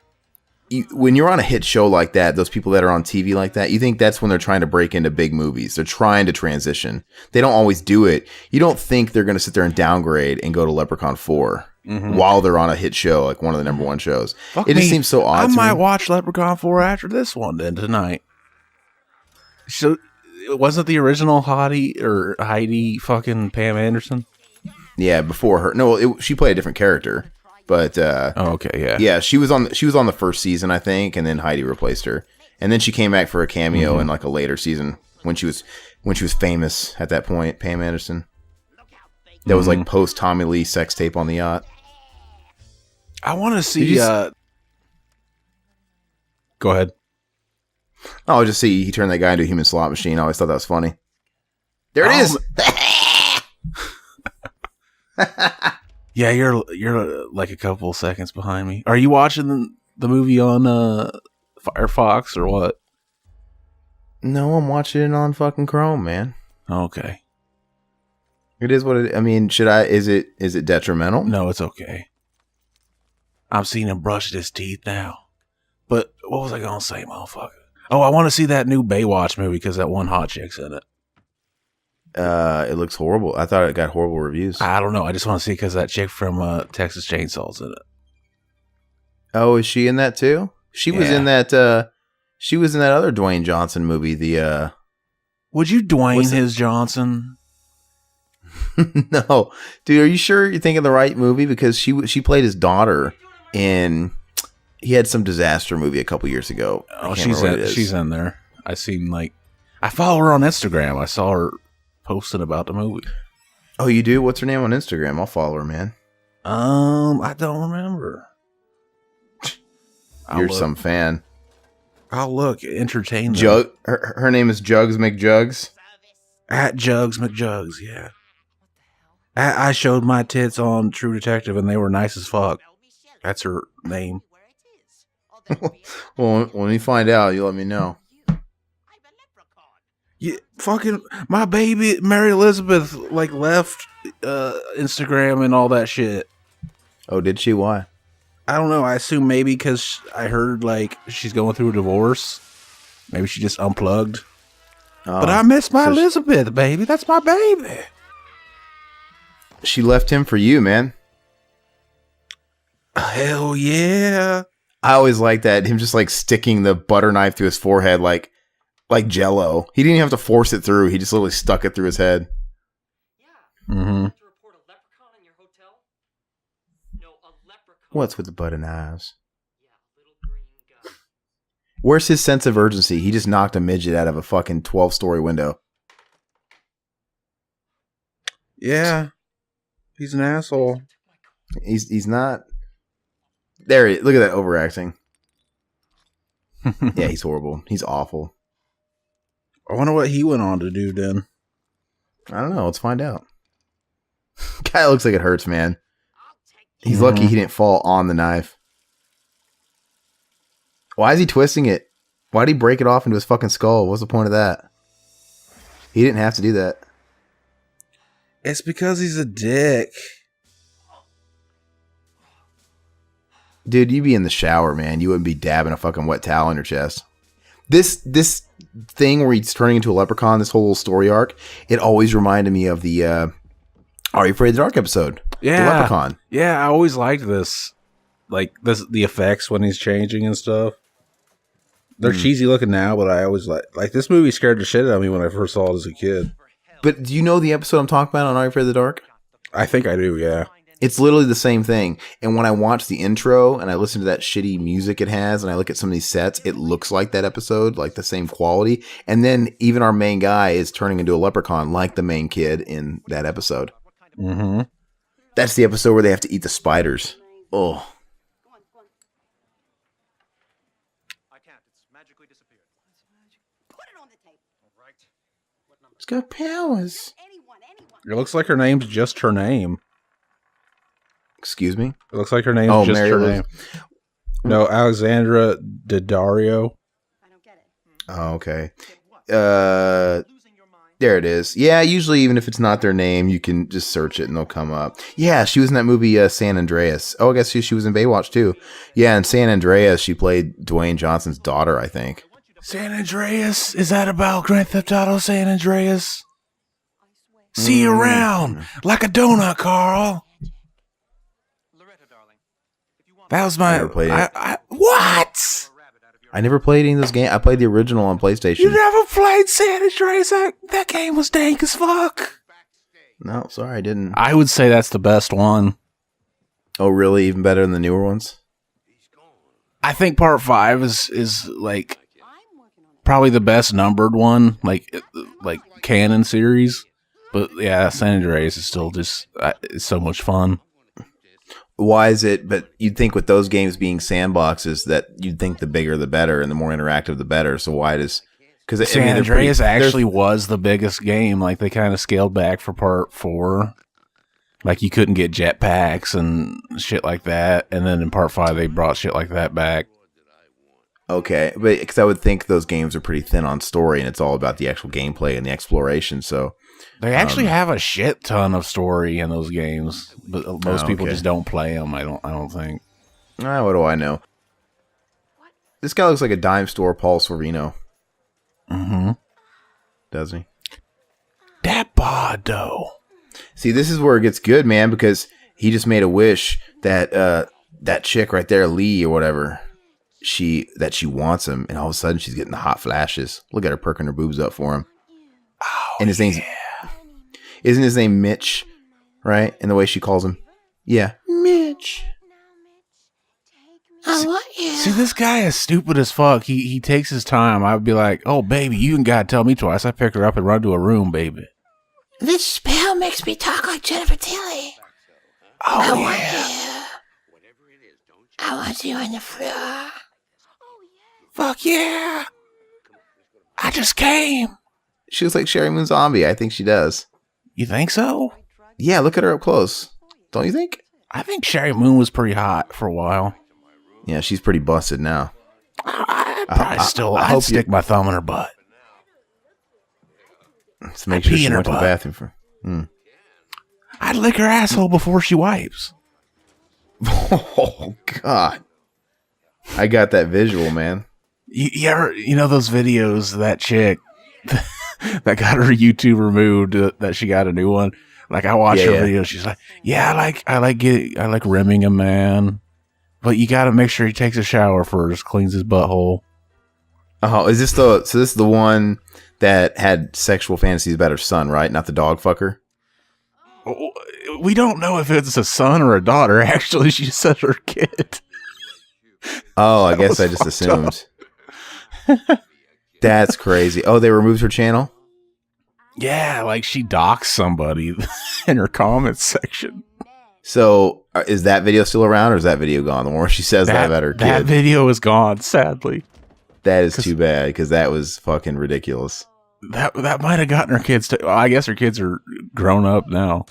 when you're on a hit show like that, those people that are on TV like that, you think that's when they're trying to break into big movies. They're trying to transition. They don't always do it. You don't think they're going to sit there and downgrade and go to Leprechaun 4 while they're on a hit show, like one of the number one shows. It just seems so odd. I might watch Leprechaun 4 after this one then tonight. So, wasn't the original Heidi fucking Pam Anderson? Yeah, before her. No, she played a different character. But okay, yeah, she was on the first season, I think, and then Heidi replaced her. And then she came back for a cameo in like a later season when she was famous at that point. Pam Anderson. That was like post Tommy Lee sex tape on the yacht. I want to see. Go ahead. Oh, just see he turned that guy into a human slot machine. I always thought that was funny. There it is. Yeah, you're like a couple seconds behind me. Are you watching the movie on Firefox or what? No, I'm watching it on fucking Chrome, man. Okay. It is what it. I mean, should I? Is it detrimental? No, it's okay. I'm seeing him brush his teeth now. But what was I gonna say, motherfucker? Oh, I want to see that new Baywatch movie because that one hot chick's in it. It looks horrible. I thought it got horrible reviews. I don't know. I just want to see because that chick from Texas Chainsaw's in it. Oh, is she in that too? She was in that. She was in that other Dwayne Johnson movie. The would you Dwayne his Johnson? No, dude. Are you sure you're thinking the right movie? Because she played his daughter in. He had some disaster movie a couple years ago. Oh, she's in there. I follow her on Instagram. I saw her posting about the movie. Oh, you do? What's her name on Instagram? I'll follow her, man. I don't remember. You're some fan. I'll look. Entertain them. Jug. Her name is Jugs McJugs. At Jugs McJugs, yeah. I showed my tits on True Detective and they were nice as fuck. That's her name. Well, when you find out, you let me know. Yeah, fucking my baby Mary Elizabeth left Instagram and all that shit. Oh, did she? Why? I don't know. I assume maybe because I heard she's going through a divorce. Maybe she just unplugged. Oh, but I miss my Elizabeth, baby. That's my baby. She left him for you, man. Hell yeah. I always liked that. Him just sticking the butter knife through his forehead like Jello. He didn't even have to force it through. He just literally stuck it through his head. Yeah. Mm-hmm. To report a leprechaun in your hotel? No, a leprechaun. What's with the butter knives? Yeah, little green gun. Where's his sense of urgency? He just knocked a midget out of a fucking 12-story window. Yeah. He's an asshole. He's not. There he is. Look at that overacting. Yeah, he's horrible. He's awful. I wonder what he went on to do then. I don't know. Let's find out. Guy looks like it hurts, man. He's lucky he didn't fall on the knife. Why is he twisting it? Why did he break it off into his fucking skull? What's the point of that? He didn't have to do that. It's because he's a dick. Dude, you'd be in the shower, man. You wouldn't be dabbing a fucking wet towel on your chest. This thing where he's turning into a leprechaun, this whole story arc, it always reminded me of the Are You Afraid of the Dark episode. Yeah. The leprechaun. Yeah, I always liked this. The effects when he's changing and stuff. They're cheesy looking now, but I always like this movie scared the shit out of me when I first saw it as a kid. But do you know the episode I'm talking about on Are You Afraid of the Dark? I think I do, yeah. It's literally the same thing. And when I watch the intro and I listen to that shitty music it has and I look at some of these sets, it looks like that episode, like the same quality. And then even our main guy is turning into a leprechaun like the main kid in that episode. Mm-hmm. That's the episode where they have to eat the spiders. Oh. I can't. It's magically disappeared. Put it on the tape. All right. What number? It's got powers. Anyone. It looks like her name's just her name. Excuse me? It looks like her name's just Mary her Liz. name. No, Alexandra Daddario. I don't get it. Oh, okay. Get what? Losing your mind. There it is. Yeah, usually even if it's not their name, you can just search it and they'll come up. Yeah, she was in that movie San Andreas. Oh, I guess she was in Baywatch too. Yeah, in San Andreas, she played Dwayne Johnson's daughter, I think. San Andreas? Is that about Grand Theft Auto San Andreas? See you around. Like a donut, Carl. Loretta, darling. If you want That was my... Never played it. What? a rabbit out of your I never played any of those games. I played the original on PlayStation. You never played San Andreas? That game was dank as fuck. backstage. No, sorry, I didn't. I would say that's the best one. Oh, really? Even better than the newer ones? I think part 5 is like probably the best numbered one, like canon series. But yeah, San Andreas is still just it's so much fun. Why is it? But you'd think with those games being sandboxes that you'd think the bigger the better and the more interactive the better. So why does? Because San Andreas actually was the biggest game. Like they kind of scaled back for part 4. Like you couldn't get jetpacks and shit like that. And then in part 5 they brought shit like that back. Okay, but because I would think those games are pretty thin on story and it's all about the actual gameplay and the exploration. So they actually have a shit ton of story in those games, but most people just don't play them. I don't think. What do I know? This guy looks like a dime store Paul Sorvino. Mm-hmm. Does he? That Bardo. See, this is where it gets good, man, because he just made a wish that that chick right there, Lee or whatever, she wants him, and all of a sudden she's getting the hot flashes. Look at her perking her boobs up for him. Oh, and his name's isn't his name Mitch, right? And the way she calls him, yeah, Mitch. I want you. See, this guy is stupid as fuck. He takes his time. I'd be like, oh, baby, you ain't got to tell me twice. I pick her up and run to a room, baby. This spell makes me talk like Jennifer Tilly. Oh, I want you. I want you on the floor. Fuck yeah. I just came. She looks like Sherry Moon Zombie. I think she does. You think so? Yeah, look at her up close. Don't you think? I think Sherry Moon was pretty hot for a while. Yeah, she's pretty busted now. I'd stick my thumb in her butt. To make sure she went to the bathroom for. I'd lick her asshole before she wipes. Oh God! I got that visual, man. You ever, those videos of that chick that got her YouTube removed, that she got a new one? Like I watch her videos, she's like, "Yeah, I like rimming a man, but you got to make sure he takes a shower first, cleans his butthole." Oh, is this so this is the one that had sexual fantasies about her son, right? Not the dog fucker. We don't know if it's a son or a daughter. Actually, she said her kid. Oh, I guess I just assumed. That's crazy. Oh, they removed her channel? Yeah, like she doxed somebody in her comments section. So is that video still around, or is that video gone? The one where she says that about her kid? That video is gone, sadly. That is too bad, because that was fucking ridiculous. That might have gotten her kids to... Well, I guess her kids are grown up now.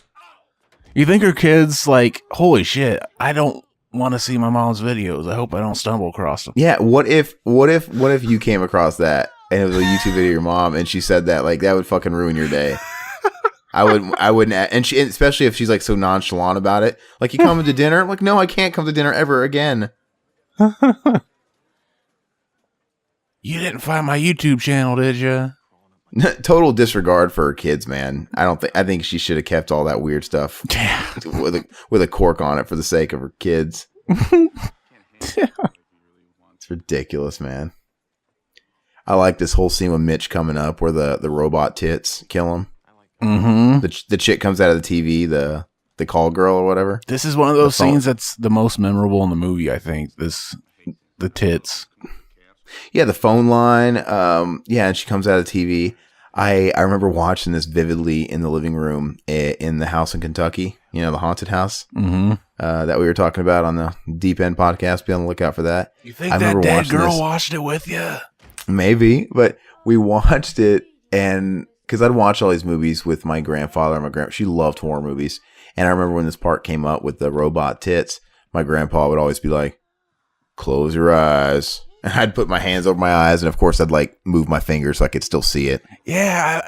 You think her kids like, holy shit, I don't want to see my mom's videos. I hope I don't stumble across them. Yeah, what if you came across that and it was a YouTube video of your mom and she said that? Like, that would fucking ruin your day. I wouldn't, and she, especially if she's like so nonchalant about it. Like, you coming to dinner? I'm like, no, I can't come to dinner ever again. You didn't find my YouTube channel, did you? Total disregard for her kids, man. I think she should have kept all that weird stuff with a cork on it for the sake of her kids. It's ridiculous, man. I like this whole scene with Mitch coming up where the robot tits kill him. Mm-hmm. The chick comes out of the TV, the call girl or whatever. This is one of those scenes that's the most memorable in the movie, I think. The tits. Yeah, the phone line. And she comes out of the TV. I remember watching this vividly in the living room in the house in Kentucky. You know, the haunted house that we were talking about on the Deep End podcast. Be on the lookout for that. You think that dead girl watched it with you? Maybe, but we watched it, and because I'd watch all these movies with my grandfather and my grandma. She loved horror movies, and I remember when this part came up with the robot tits, my grandpa would always be like, "Close your eyes." And I'd put my hands over my eyes, and of course, I'd like move my fingers so I could still see it. Yeah,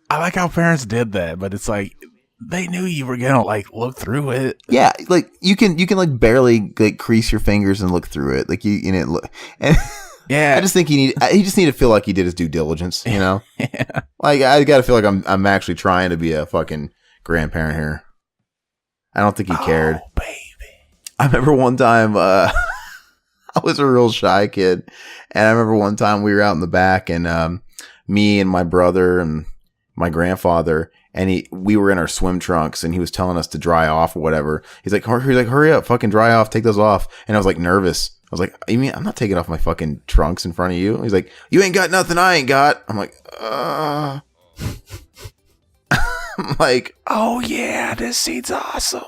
I like how parents did that, but it's like they knew you were gonna like look through it. Yeah, like you can like barely like crease your fingers and look through it. Like you know, look. And yeah, I just think he just need to feel like he did his due diligence. You know, yeah. Like I got to feel like I'm actually trying to be a fucking grandparent here. I don't think he cared. Oh, baby. I remember one time. I was a real shy kid, and I remember one time we were out in the back, and me and my brother and my grandfather, and we were in our swim trunks, and he was telling us to dry off or whatever. He's like, hurry up, fucking dry off, take those off. And I was like nervous. was like, you mean I'm not taking off my fucking trunks in front of you? He's like, you ain't got nothing I ain't got. I'm like, I'm like, oh yeah, this scene's awesome.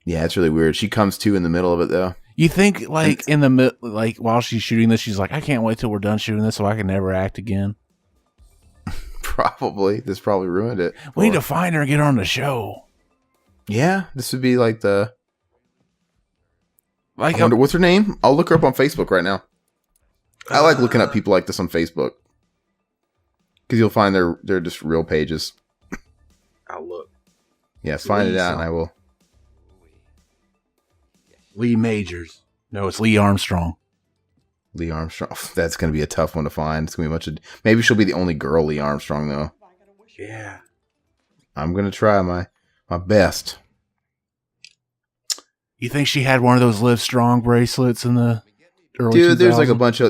yeah, it's really weird. She comes to in the middle of it though. You think like in the like while she's shooting this, she's like, I can't wait till we're done shooting this so I can never act again. Probably. This probably ruined it. We need to find her and get her on the show. Yeah, this would be like the. Like, I wonder, what's her name? I'll look her up on Facebook right now. I like looking up people like this on Facebook because you'll find they're just real pages. I'll look. Yeah, find it out, and I will. Lee Majors. No, it's Lee Armstrong. Lee Armstrong. That's going to be a tough one to find. It's going to be much. Maybe she'll be the only girl Lee Armstrong though. Yeah. I'm going to try my best. You think she had one of those Live Strong bracelets in the early 2000s? Dude,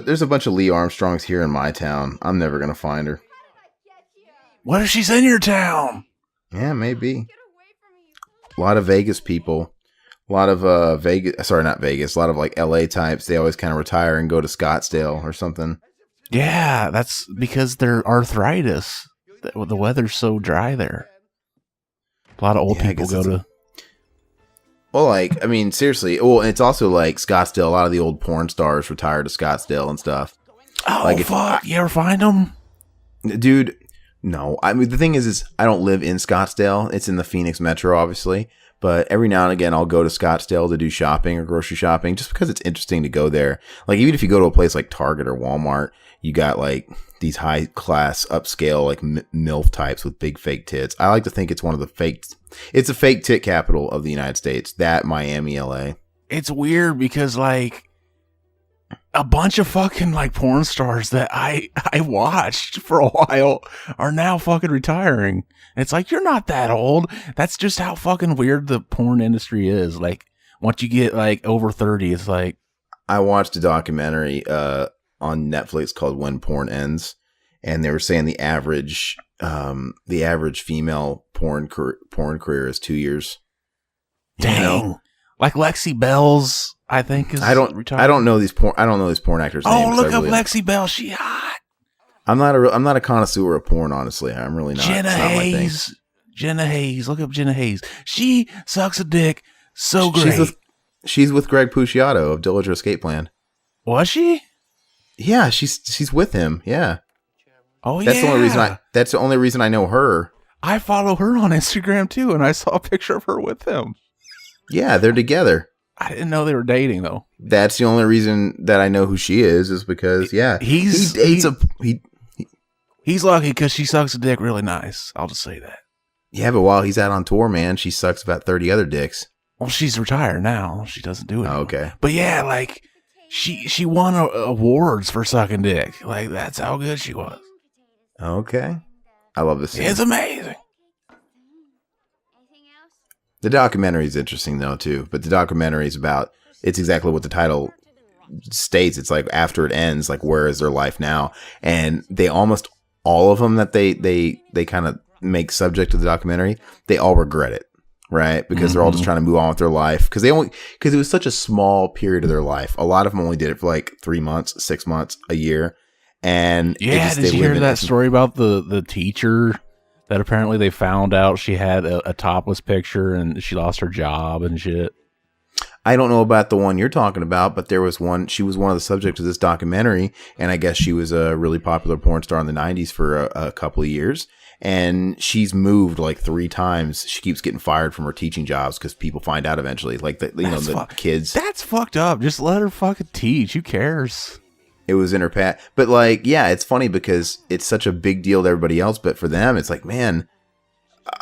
there's a bunch of Lee Armstrongs here in my town. I'm never going to find her. What if she's in your town? Yeah, maybe. A lot of Vegas people. A lot of a lot of like LA types. They always kind of retire and go to Scottsdale or something. Yeah, that's because they're arthritis. The weather's so dry there. A lot of old people go to. Well, like, I mean, seriously. Well, and it's also like Scottsdale. A lot of the old porn stars retire to Scottsdale and stuff. Oh, like fuck. You ever find them? Dude, no. I mean, the thing is I don't live in Scottsdale. It's in the Phoenix Metro, obviously. But every now and again, I'll go to Scottsdale to do shopping or grocery shopping just because it's interesting to go there. Like, even if you go to a place like Target or Walmart, you got like these high class, upscale, like MILF types with big fake tits. I like to think it's one of the it's a fake tit capital of the United States. That Miami, LA. It's weird because like a bunch of fucking like porn stars that I watched for a while are now fucking retiring. And it's like, you're not that old. That's just how fucking weird the porn industry is. Like once you get like over 30, it's like. I watched a documentary on Netflix called When Porn Ends, and they were saying the average female porn career is 2 years. Dang. You know? Like Lexi Bell's, I think is retired. I don't know these porn actors' names. Oh, look up Lexi Bell. She hot. I'm not a connoisseur of porn, honestly. I'm really not. Jenna Hayes. Look up Jenna Hayes. She sucks a dick so great. She's with Greg Puciato of Dillinger Escape Plan. Was she? Yeah, she's with him. Yeah. Oh, that's yeah. That's the only reason I know her. I follow her on Instagram too, and I saw a picture of her with him. Yeah, they're together. I didn't know they were dating though. That's the only reason that I know who she is because he's lucky because she sucks a dick really nice. I'll just say that. Yeah, but while he's out on tour, man, she sucks about 30 other dicks. Well, she's retired now. She doesn't do it. Oh, okay. But yeah, like she won awards for sucking dick. Like that's how good she was. Okay. I love this scene. It's amazing. The documentary is interesting though too, but the documentary is about, it's exactly what the title states. It's like after it ends, like where is their life now? And they almost all of them that they kind of make subject to the documentary, they all regret it, right? Because they're all just trying to move on with their life because it was such a small period of their life. A lot of them only did it for like 3 months, 6 months, a year. And yeah, did you hear that story about the teacher that apparently they found out she had a topless picture and she lost her job and shit? I don't know about the one you're talking about, but there was one. She was one of the subjects of this documentary, and I guess she was a really popular porn star in the 90s for a couple of years. And she's moved like 3 times. She keeps getting fired from her teaching jobs because people find out eventually. Like the kids. That's fucked up. Just let her fucking teach. Who cares? It was in her path. But like, yeah, it's funny because it's such a big deal to everybody else. But for them, it's like, man,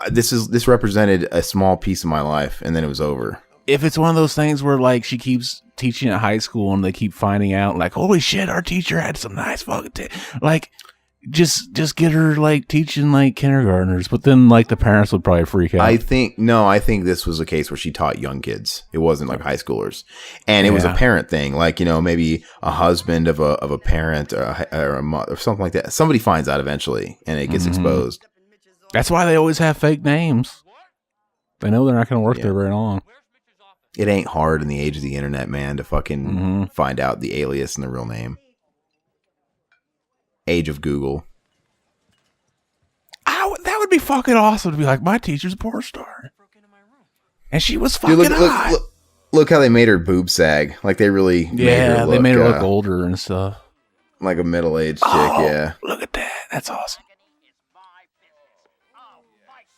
this represented a small piece of my life, and then it was over. If it's one of those things where like she keeps teaching at high school and they keep finding out like, holy shit, our teacher had some nice fucking like, just get her like teaching like kindergartners. But then like the parents would probably freak out. I think this was a case where she taught young kids. It wasn't like high schoolers, and it was a parent thing. Like, you know, maybe a husband of a parent or a mother or something like that. Somebody finds out eventually, and it gets exposed. That's why they always have fake names. They know they're not going to work there very long. It ain't hard in the age of the internet, man, to fucking find out the alias and the real name. Age of Google. That would be fucking awesome to be like, my teacher's a porn star. And she was fucking Dude, hot. Look how they made her boob sag. Like they really they made her look older and stuff. Like a middle-aged chick, yeah. Look at that. That's awesome.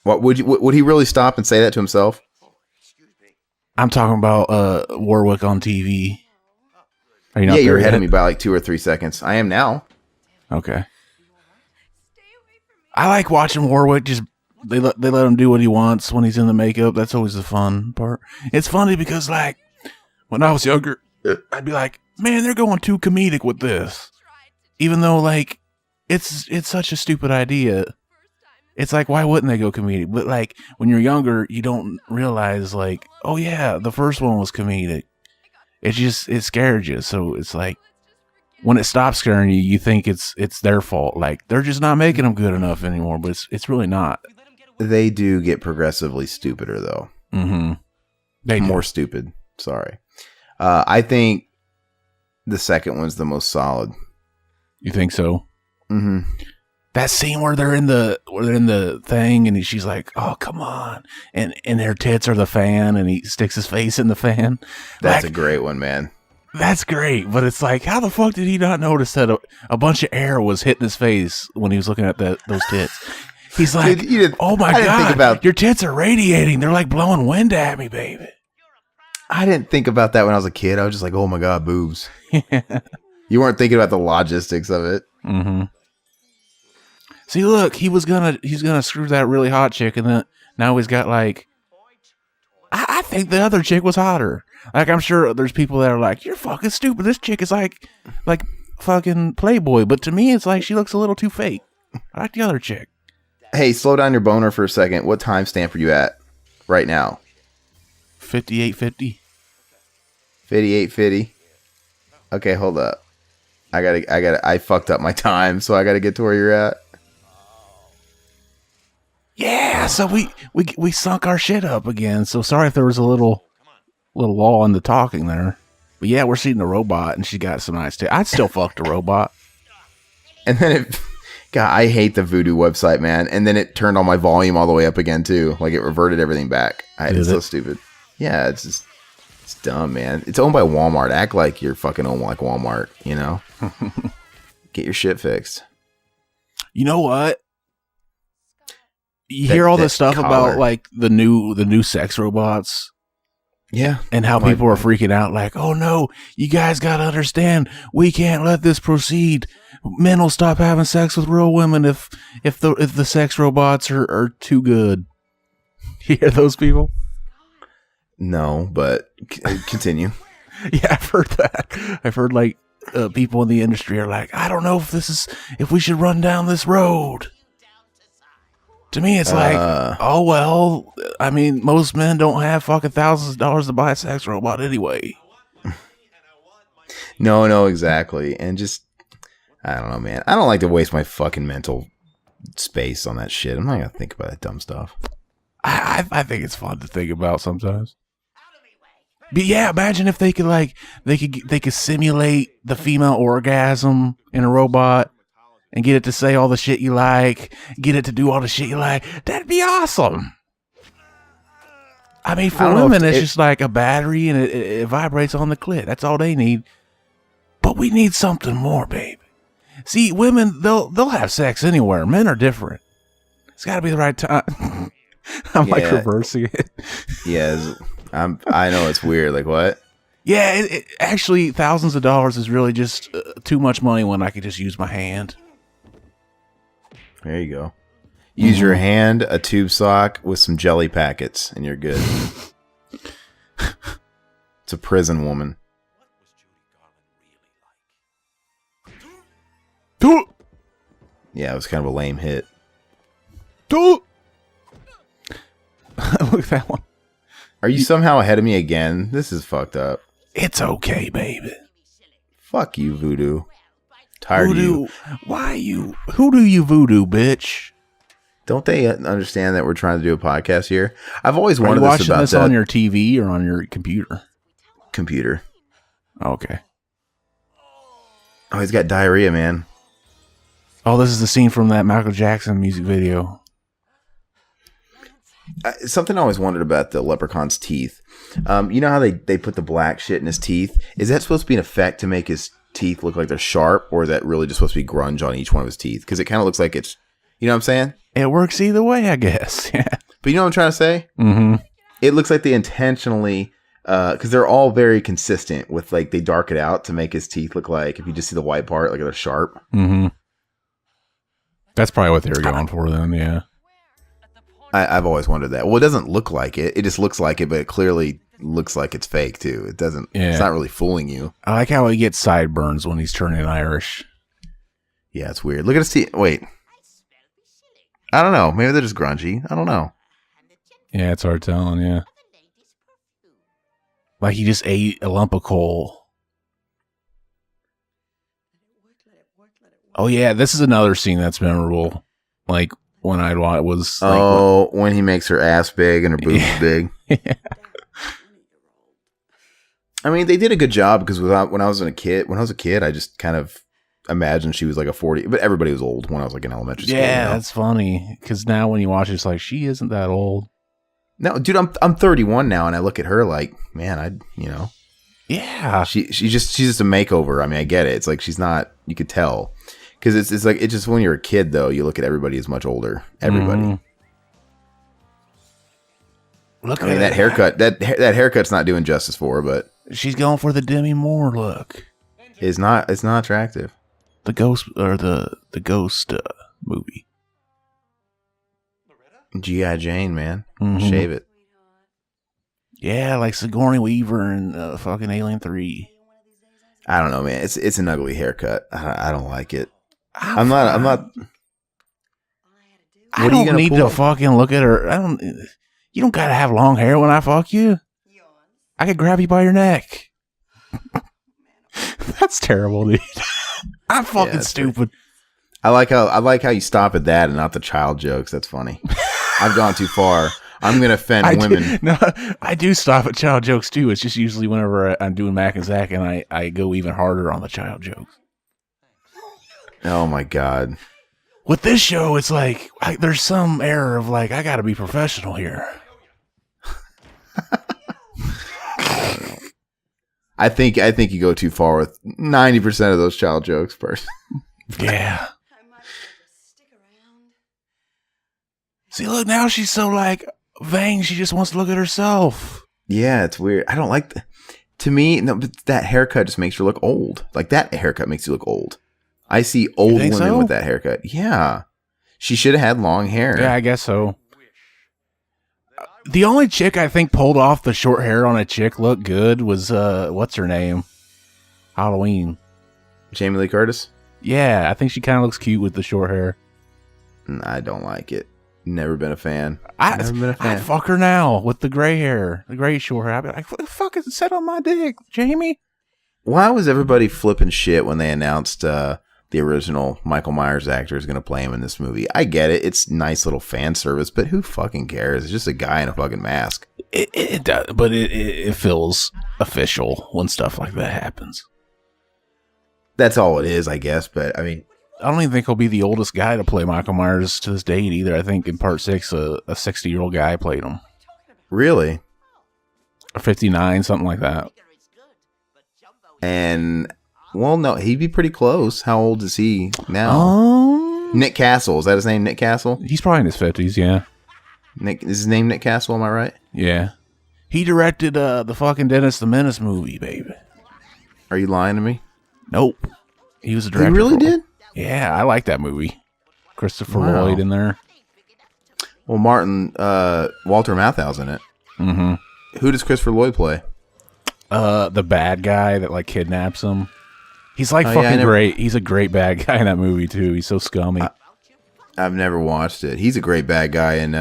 What would he really stop and say that to himself? I'm talking about Warwick on TV. Are you not you're there ahead yet? of me by like 2 or 3 seconds. I am now. Okay. I like watching Warwick. Just they let him do what he wants when he's in the makeup. That's always the fun part. It's funny because like when I was younger, I'd be like, man, they're going too comedic with this. Even though like it's such a stupid idea. It's like, why wouldn't they go comedic? But like when you're younger, you don't realize like, oh yeah, the first one was comedic. It scared you. So it's like when it stops scaring you, you think it's their fault. Like they're just not making them good enough anymore. But it's really not. They do get progressively stupider though. Mm-hmm. They more stupid. Sorry. I think the second one's the most solid. You think so? Mm-hmm. That scene where they're in the thing and she's like, "Oh, come on," and their tits are the fan, and he sticks his face in the fan. That's like, a great one, man. That's great, but it's like, how the fuck did he not notice that a bunch of air was hitting his face when he was looking at those tits? He's like, "Oh my god, your tits are radiating. They're like blowing wind at me, baby." I didn't think about that when I was a kid. I was just like, "Oh my god, boobs." You weren't thinking about the logistics of it. Mm-hmm. See, look, he's gonna screw that really hot chick, and then now he's got like, I think the other chick was hotter. Like I'm sure there's people that are like, you're fucking stupid. This chick is like fucking Playboy, but to me, it's like she looks a little too fake. I like the other chick. Hey, slow down your boner for a second. What timestamp are you at right now? 58:50. 58:50. Okay, hold up. I fucked up my time, so I gotta get to where you're at. Yeah, so we sunk our shit up again. So sorry if there was a little lull in the talking there. But yeah, we're seeing the robot, and she got some nice tits. I'd still fuck the robot. And then God, I hate the Voodoo website, man. And then it turned all my volume all the way up again too. Like it reverted everything back. It's so stupid. Yeah, it's dumb, man. It's owned by Walmart. Act like you're fucking owned like Walmart, you know? Get your shit fixed. You know what? You hear all this stuff about like the new sex robots. Yeah. And how people are freaking out like, "Oh no, you guys got to understand, we can't let this proceed. Men will stop having sex with real women if the sex robots are too good." You hear those people? No, but continue. Yeah, I've heard that. I've heard like people in the industry are like, "I don't know if we should run down this road." To me, it's like, oh, well, I mean, most men don't have fucking thousands of dollars to buy a sex robot anyway. No, exactly. And just, I don't know, man. I don't like to waste my fucking mental space on that shit. I'm not going to think about that dumb stuff. I think it's fun to think about sometimes. But yeah, imagine if they could simulate the female orgasm in a robot. And get it to say all the shit you like. Get it to do all the shit you like. That'd be awesome. I mean, for women, it's just like a battery and it vibrates on the clit. That's all they need. But we need something more, baby. See, women, they'll have sex anywhere. Men are different. It's got to be the right time. I'm like reversing it. Yeah, I know it's weird. Like what? Yeah, actually, thousands of dollars is really just too much money when I could just use my hand. There you go. Use your hand, a tube sock with some jelly packets, and you're good. It's a prison woman. Yeah, it was kind of a lame hit. Look at that one. Are you somehow ahead of me again? This is fucked up. It's okay, baby. Fuck you, Voodoo. Tired Voodoo, of you. why you? Who do you voodoo, bitch? Don't they understand that we're trying to do a podcast here? I've always Are you wanted this watching about this that on your TV or on your computer? computer. Okay. Oh, he's got diarrhea, man. Oh, this is the scene from that Michael Jackson music video. Something I always wondered about the leprechaun's teeth. You know how they put the black shit in his teeth? Is that supposed to be an effect to make his teeth look like they're sharp, or is that really just supposed to be grunge on each one of his teeth? Because it kind of looks like it's, you know what I'm saying? It works either way, I guess. Yeah. But you know what I'm trying to say? Mm-hmm. It looks like they intentionally, because they're all very consistent with, like, they dark it out to make his teeth look like, if you just see the white part, like they're sharp. Mm-hmm. That's probably what they were going for then, yeah. I've always wondered that. Well, it doesn't look like it. It just looks like it, but it clearly looks like it's fake, too. It doesn't, It's not really fooling you. I like how he gets sideburns when he's turning Irish. Yeah, it's weird. Look at his teeth. Wait. I don't know. Maybe they're just grungy. I don't know. Yeah, it's hard telling, yeah. Like he just ate a lump of coal. Oh, yeah, this is another scene that's memorable. Like, when I was... Like, when he makes her ass big and her boobs big. Yeah. I mean, they did a good job because when I was a kid, I just kind of imagined she was like a 40, but everybody was old when I was like in elementary school. Yeah, that's funny. Because now when you watch it, it's like, she isn't that old. No, dude, I'm 31 now, and I look at her like, man, Yeah. she's just a makeover. I mean, I get it. It's like she's not. You could tell because it's like it's just when you're a kid though, you look at everybody as much older. Everybody. Mm-hmm. Look I mean, that haircut. That haircut's not doing justice for her, but she's going for the Demi Moore look. it's not attractive. The Ghost or the Ghost movie. G.I. Jane, man, Mhm. shave it. Yeah, like Sigourney Weaver in fucking Alien 3. I don't know, man. It's an ugly haircut. I don't like it. Oh, I'm not. I What are you don't gonna need pull? to fucking look at her. You don't gotta have long hair when I fuck you. I could grab you by your neck. That's terrible, dude. I'm fucking stupid. I like how you stop at that and not the child jokes. That's funny. I've gone too far. I'm gonna offend women. I do stop at child jokes too. It's just usually whenever I'm doing Mac and Zach, and I go even harder on the child jokes. Oh my god. With this show, it's like there's some error of like I got to be professional here. I think you go too far with 90% of those child jokes first. Yeah. See, look, now she's so like vain. She just wants to look at herself. Yeah, it's weird. I don't like to me, no, but that haircut just makes her look old. Like that haircut makes you look old. I see old women with that haircut. Yeah. She should have had long hair. Yeah, I guess so. The only chick I think pulled off the short hair on a chick look good was what's her name? Halloween. Jamie Lee Curtis? Yeah, I think she kind of looks cute with the short hair. I don't like it. Never been a fan. I'd fuck her now with the gray hair, the gray short hair. I'd be like, what the fuck is it set on my dick, Jamie? Why was everybody flipping shit when they announced the original Michael Myers actor is going to play him in this movie? I get it. It's nice little fan service, but who fucking cares? It's just a guy in a fucking mask. It does, but it feels official when stuff like that happens. That's all it is, I guess. But I mean, I don't even think he'll be the oldest guy to play Michael Myers to this date either. I think in part 6, a 60-year-old guy played him. Really? Or 59, something like that. And, well, no, he'd be pretty close. How old is he now? Nick Castle. Is that his name, Nick Castle? He's probably in his 50s, yeah. Is his name Nick Castle, am I right? Yeah. He directed the fucking Dennis the Menace movie, baby. Are you lying to me? Nope. He was a director. He really did? Yeah, I like that movie. Christopher Lloyd in there. Well, Walter Matthau's in it. Mm-hmm. Who does Christopher Lloyd play? The bad guy that like kidnaps him. He's like fucking great. He's a great bad guy in that movie too. He's so scummy. I've never watched it. He's a great bad guy in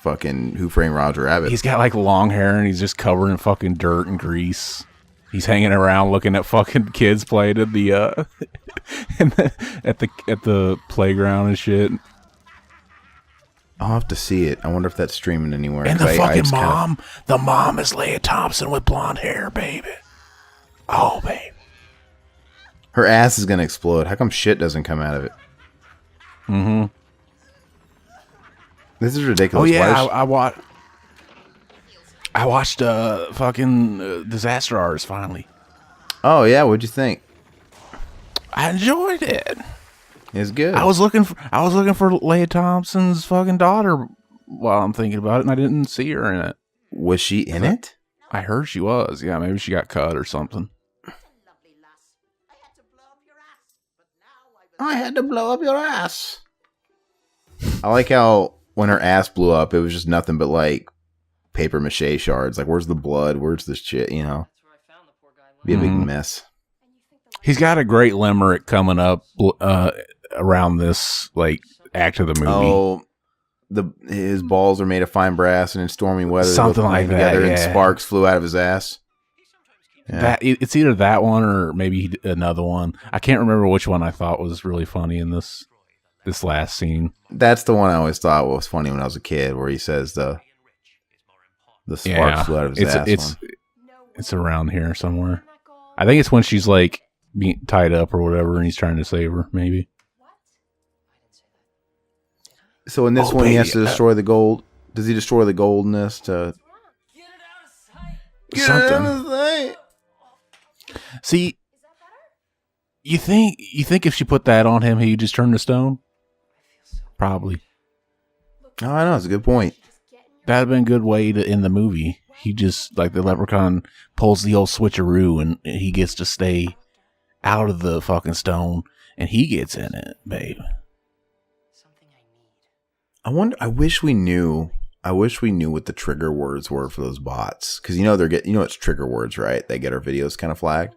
fucking Who Framed Roger Rabbit. He's got like long hair and he's just covered in fucking dirt and grease. He's hanging around looking at fucking kids playing at the at the playground and shit. I'll have to see it. I wonder if that's streaming anywhere. And 'cause the I fucking just mom, the mom is Leia Thompson with blonde hair, baby. Oh, baby. her ass is gonna explode. How come shit doesn't come out of it? Mm-hmm. This is ridiculous. Oh yeah, Why is- I watched fucking Disaster Artist finally. Oh yeah, what'd you think? I enjoyed it. It's good. I was looking for Leia Thompson's fucking daughter while I'm thinking about it, and I didn't see her in it. Was she in it? I heard she was. Yeah, maybe she got cut or something. I had to blow up your ass. I like how when her ass blew up, it was just nothing but like paper mache shards. Like, where's the blood? Where's the shit? You know, be a big mess. He's got a great limerick coming up around this like act of the movie. Oh, his balls are made of fine brass, and in stormy weather, Something they both like came that, together, and yeah. sparks flew out of his ass. Yeah. That it's either that one or maybe another one. I can't remember which one I thought was really funny in this last scene. That's the one I always thought was funny when I was a kid, where he says the sparks flew out of his ass. It's around here somewhere. I think it's when she's like being tied up or whatever, and he's trying to save her. Maybe. So in this one, he has to destroy the gold. Does he destroy the goldness to something? See, you think if she put that on him, he'd just turn to stone? Probably. Oh, I know. It's a good point. That'd have been a good way to end the movie. He just, like the leprechaun, pulls the old switcheroo and he gets to stay out of the fucking stone and he gets in it, babe. I wish we knew what the trigger words were for those bots. Because it's trigger words, right? They get our videos kind of flagged.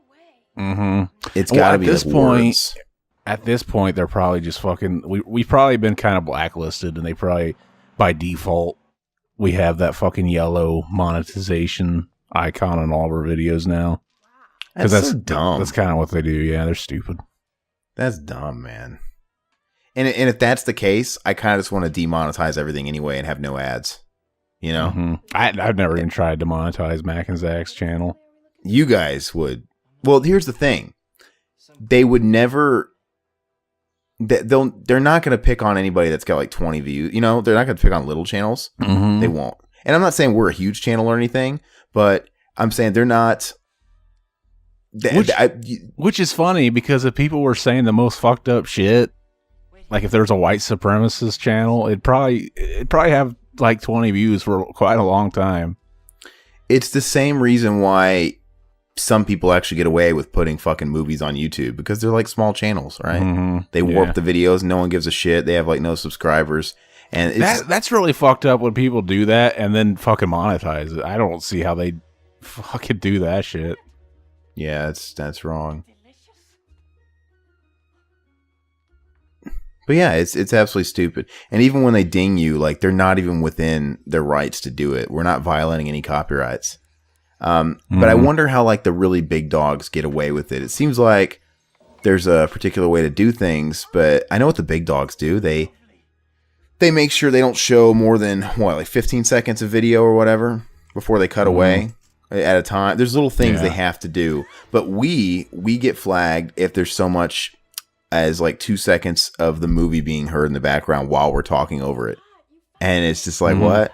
Mm-hmm. It's got to at be this like point. words. At this point, they're probably just fucking. We've probably been kind of blacklisted, and they probably, by default, we have that fucking yellow monetization icon on all of our videos now. That's so dumb. That's kind of what they do. Yeah, they're stupid. That's dumb, man. And if that's the case, I kind of just want to demonetize everything anyway and have no ads. You know, Mm-hmm. I've never even tried to monetize Mac and Zach's channel. You guys would. Well, here's the thing. They would never. They're not going to pick on anybody that's got like 20 views. You know, they're not going to pick on little channels. Mm-hmm. They won't. And I'm not saying we're a huge channel or anything, but I'm saying they're not. Which is funny because if people were saying the most fucked up shit, like if there was a white supremacist channel, it'd probably have like 20 views for quite a long time. It's the same reason why some people actually get away with putting fucking movies on YouTube, because they're like small channels, right? Mm-hmm. They warp the videos. No one gives a shit. They have like no subscribers. And that's really fucked up when people do that and then fucking monetize it. I don't see how they fucking do that shit. Yeah, that's wrong. But yeah, it's absolutely stupid. And even when they ding you, like they're not even within their rights to do it. We're not violating any copyrights. But I wonder how like the really big dogs get away with it. It seems like there's a particular way to do things, but I know what the big dogs do. They make sure they don't show more than like 15 seconds of video or whatever before they cut away at a time. There's little things they have to do, but we get flagged if there's so much as like 2 seconds of the movie being heard in the background while we're talking over it. And it's just like, what?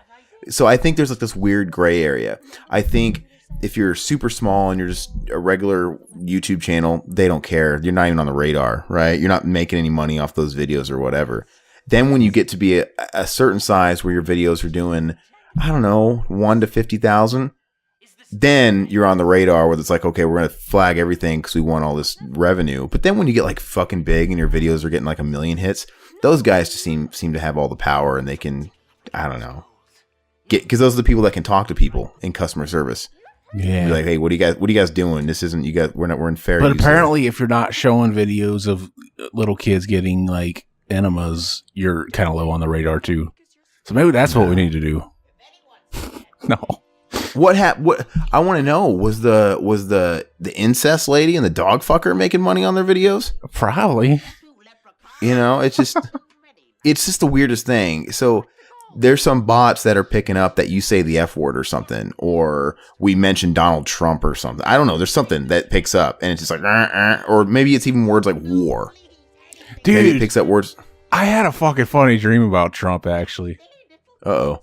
So I think there's like this weird gray area. I think if you're super small and you're just a regular YouTube channel, they don't care. You're not even on the radar, right? You're not making any money off those videos or whatever. Then when you get to be a certain size where your videos are doing, I don't know, 1 to 50,000, then you're on the radar where it's like, okay, we're going to flag everything because we want all this revenue. But then when you get like fucking big and your videos are getting like 1 million hits, those guys just seem to have all the power, and they can, I don't know, because those are the people that can talk to people in customer service. Yeah. Be like, hey, what are you guys doing? This isn't, you guys, we're in fair But use apparently if you're not showing videos of little kids getting like enemas, you're kind of low on the radar too. So maybe that's what we need to do. No. What I want to know, was the incest lady and the dog fucker making money on their videos? Probably. You know, it's just the weirdest thing. So there's some bots that are picking up that you say the F word or something, or we mention Donald Trump or something. I don't know. There's something that picks up, and it's just like, or maybe it's even words like war. Dude, maybe it picks up words. I had a fucking funny dream about Trump, actually. Uh-oh.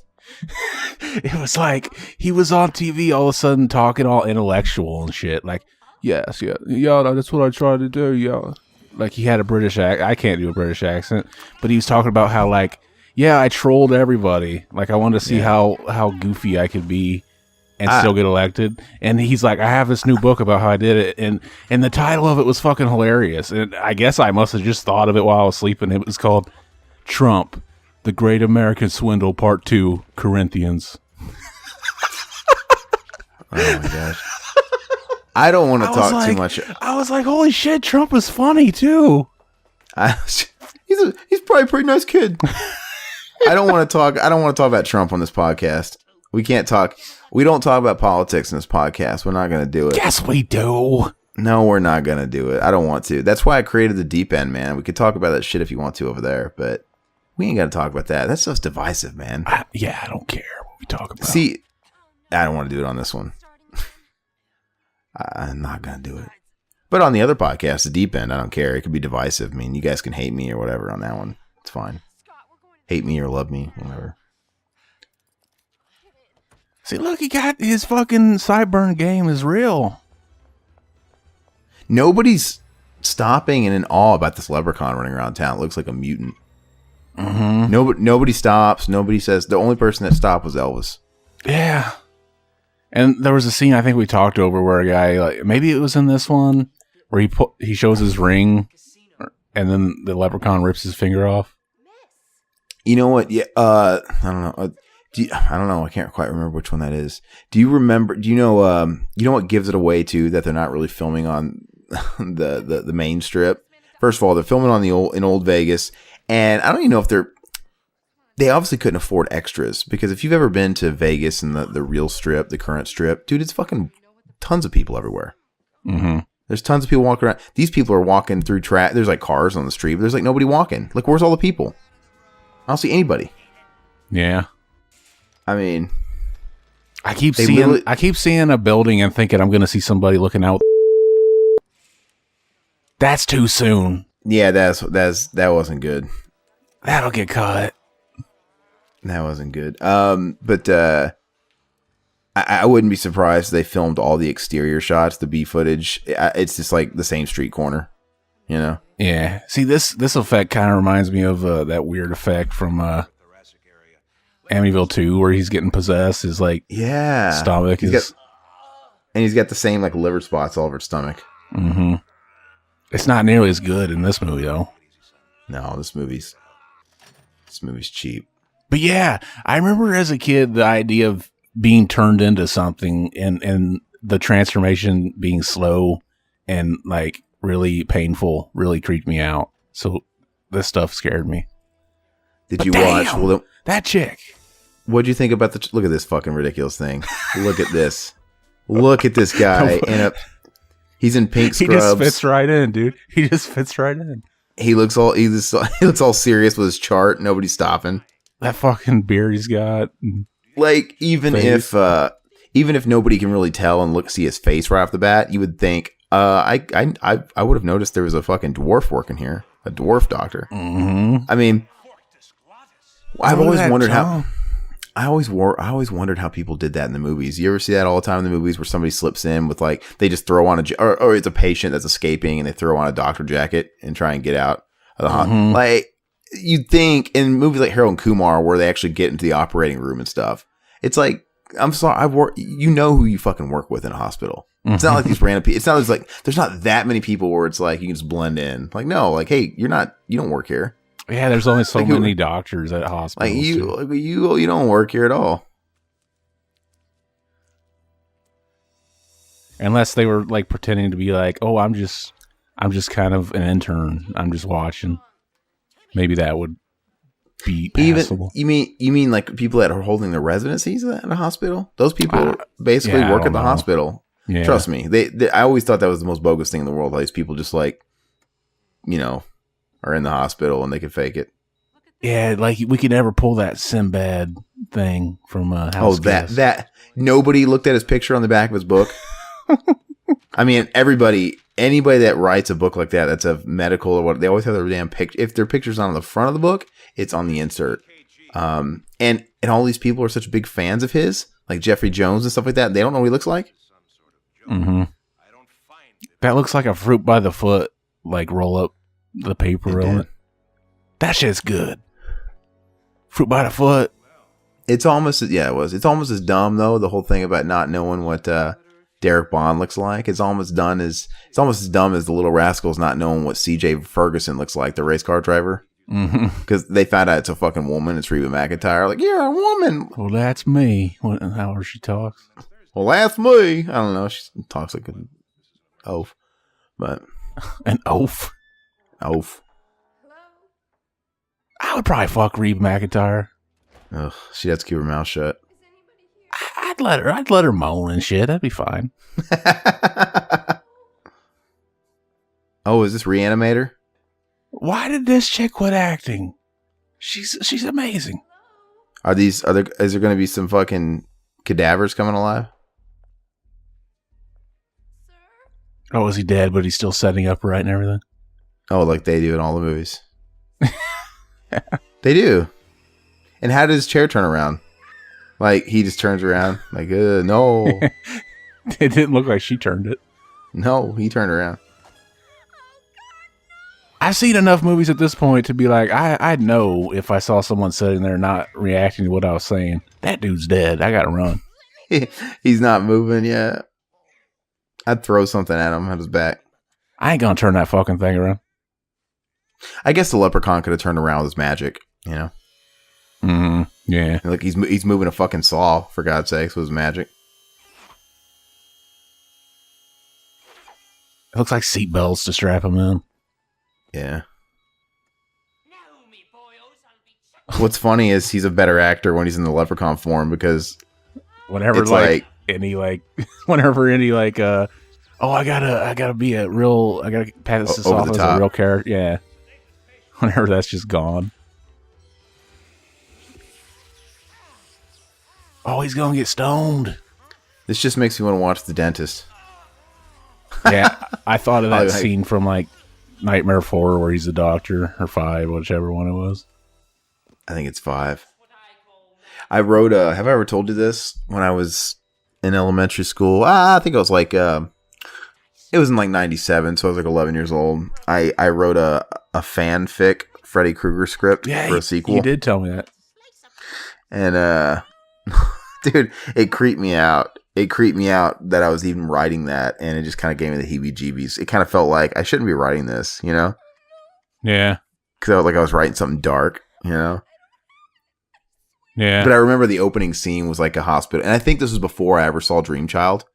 It was like he was on TV all of a sudden talking all intellectual and shit. Like, yes, yeah, that's what I try to do, yeah. Like he had a British accent. I can't do a British accent, but he was talking about how, like, yeah, I trolled everybody. Like, I wanted to see how goofy I could be and still get elected. And he's like, I have this new book about how I did it, and the title of it was fucking hilarious. And I guess I must have just thought of it while I was sleeping. It was called Trump, the Great American Swindle, Part 2, Corinthians. Oh my gosh. I don't want to talk too much. I was like, holy shit, Trump was funny too. He's probably a pretty nice kid. I don't want to talk about Trump on this podcast. We can't talk. We don't talk about politics in this podcast. We're not going to do it. Yes, we do. No, we're not going to do it. I don't want to. That's why I created the Deep End, man. We could talk about that shit if you want to over there, but we ain't got to talk about that. That stuff's divisive, man. I don't care what we talk about. See, I don't want to do it on this one. I'm not going to do it. But on the other podcast, the Deep End, I don't care. It could be divisive. I mean, you guys can hate me or whatever on that one. It's fine. Hate me or love me, whatever. See, look, he got his fucking Sideburn game is real. Nobody's stopping and in awe about this leprechaun running around town. It looks like a mutant. Mm-hmm. Nobody stops. Nobody says. The only person that stopped was Elvis. Yeah. And there was a scene I think we talked over where a guy, like, maybe it was in this one, where he shows his ring, and then the leprechaun rips his finger off. You know what? Yeah. I don't know. I don't know. I can't quite remember which one that is. Do you remember? Do you know? You know what gives it away too? That they're not really filming on the main strip. First of all, they're filming on in Old Vegas, and I don't even know if they obviously couldn't afford extras, because if you've ever been to Vegas and the real strip, the current strip, dude, it's fucking tons of people everywhere. Mm-hmm. There's tons of people walking around. These people are walking through There's like cars on the street, but there's like nobody walking. Like, where's all the people? I don't see anybody. Yeah. I mean, I keep seeing a building and thinking I'm going to see somebody looking out. That's too soon. Yeah, that wasn't good. That'll get cut. That wasn't good. But I wouldn't be surprised if they filmed all the exterior shots, the B footage. It's just like the same street corner, you know? Yeah. See, this effect kind of reminds me of that weird effect from Amityville 2, where he's getting possessed. His stomach he's got the same like liver spots all over his stomach. Mm-hmm. It's not nearly as good in this movie though. No, this movie's cheap. But yeah, I remember as a kid the idea of being turned into something and the transformation being slow and like really painful really creeped me out. So this stuff scared me. Did you watch? Well, that chick. What'd you think about look at this fucking ridiculous thing? Look at this. Look at this guy he's in pink scrubs. He just fits right in, dude. He just fits right in. He looks all serious with his chart. Nobody's stopping. That fucking beard he's got. Like, even if nobody can really tell and see his face right off the bat, you would think, I would have noticed there was a fucking dwarf working here, a dwarf doctor. Mm-hmm. I mean, I always wondered how people did that in the movies. You ever see that all the time in the movies where somebody slips in with like, they just throw on or it's a patient that's escaping and they throw on a doctor jacket and try and get out of the hospital. Like, you'd think in movies like Harold and Kumar where they actually get into the operating room and stuff, it's like, I'm sorry, you know who you fucking work with in a hospital. It's not like these random people. It's not like there's not that many people where it's like you can just blend in. Like, no, like, hey, you don't work here. Yeah, there's only so many doctors at hospitals. Like you don't work here at all. Unless they were like pretending to be like, oh, I'm just kind of an intern. I'm just watching. Maybe that would be passable. Even you mean like people that are holding their residencies at a hospital? Those people basically work at the hospital. Yeah. Trust me. They I always thought that was the most bogus thing in the world. All these people just like, are in the hospital and they can fake it. Yeah, like we could never pull that Sinbad thing from House Oh, Guest. that nobody looked at his picture on the back of his book. I mean, anybody that writes a book like that, that's a medical or what, they always have their damn picture. If their picture's not on the front of the book, it's on the insert. And all these people are such big fans of his, like Jeffrey Jones and stuff like that. They don't know what he looks like. Mm-hmm. That looks like a fruit by the foot, like roll up the paper on it. That shit's good. Fruit by the foot. It's almost, it was. It's almost as dumb though. The whole thing about not knowing what Derek Bond looks like. It's almost as dumb as the Little Rascals not knowing what C.J. Ferguson looks like, the race car driver. Because they found out it's a fucking woman. It's Reba McEntire. Like, you're a woman. Well, that's me. However she talks. Well, that's me. I don't know. She talks like an oaf, but an oaf. Oaf. I would probably fuck Reba McEntire. Ugh, she'd have to keep her mouth shut. I'd let her moan and shit. That'd be fine. Oh, is this Reanimator? Why did this chick quit acting? She's amazing. Is there going to be some fucking cadavers coming alive? Oh, is he dead, but he's still setting up right and everything? Oh, like they do in all the movies. They do. And how does his chair turn around? Like, he just turns around. Like, no. It didn't look like she turned it. No, he turned around. I've seen enough movies at this point to be like, I'd know if I saw someone sitting there not reacting to what I was saying. That dude's dead. I gotta run. He's not moving yet. I'd throw something at him at his back. I ain't gonna turn that fucking thing around. I guess the Leprechaun could have turned around with his magic, you know? Mm-hmm. Yeah. Like, he's moving a fucking saw, for God's sakes, with his magic. It looks like seatbelts to strap him in. Yeah. What's funny is he's a better actor when he's in the Leprechaun form, because whenever it's I gotta pass this over off the as top. a real character. Yeah. Whenever that's just gone. Oh, he's gonna get stoned. This just makes me want to watch The Dentist. Yeah, I thought of that scene from like Nightmare 4 where he's a doctor, or 5, whichever one it was. I think it's 5. I wrote have I ever told you this? When I was in elementary school, I think I was like it was in like 97, so I was like 11 years old. I wrote a fanfic Freddy Krueger script for a sequel. You did tell me that. And dude, it creeped me out. It creeped me out that I was even writing that, and it just kind of gave me the heebie-jeebies. It kind of felt like I shouldn't be writing this, you know? Yeah. Because I felt like I was writing something dark, you know? Yeah. But I remember the opening scene was like a hospital, and I think this was before I ever saw Dream Child.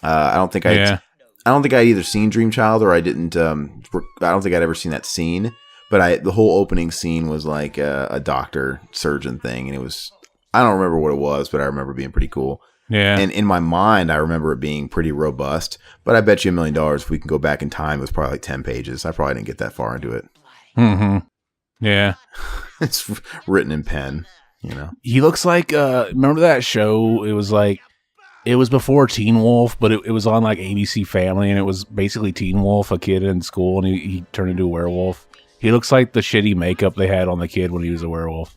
I don't think I'd either seen Dream Child or I didn't. I don't think I'd ever seen that scene. But the whole opening scene was like a doctor surgeon thing, and it was, I don't remember what it was, but I remember being pretty cool. Yeah. And in my mind, I remember it being pretty robust. But I bet you $1 million if we can go back in time, it was probably like 10 pages. I probably didn't get that far into it. Mm-hmm. Yeah. It's written in pen, you know. He looks like remember that show? It was before Teen Wolf, but it was on like ABC Family, and it was basically Teen Wolf, a kid in school, and he turned into a werewolf. He looks like the shitty makeup they had on the kid when he was a werewolf.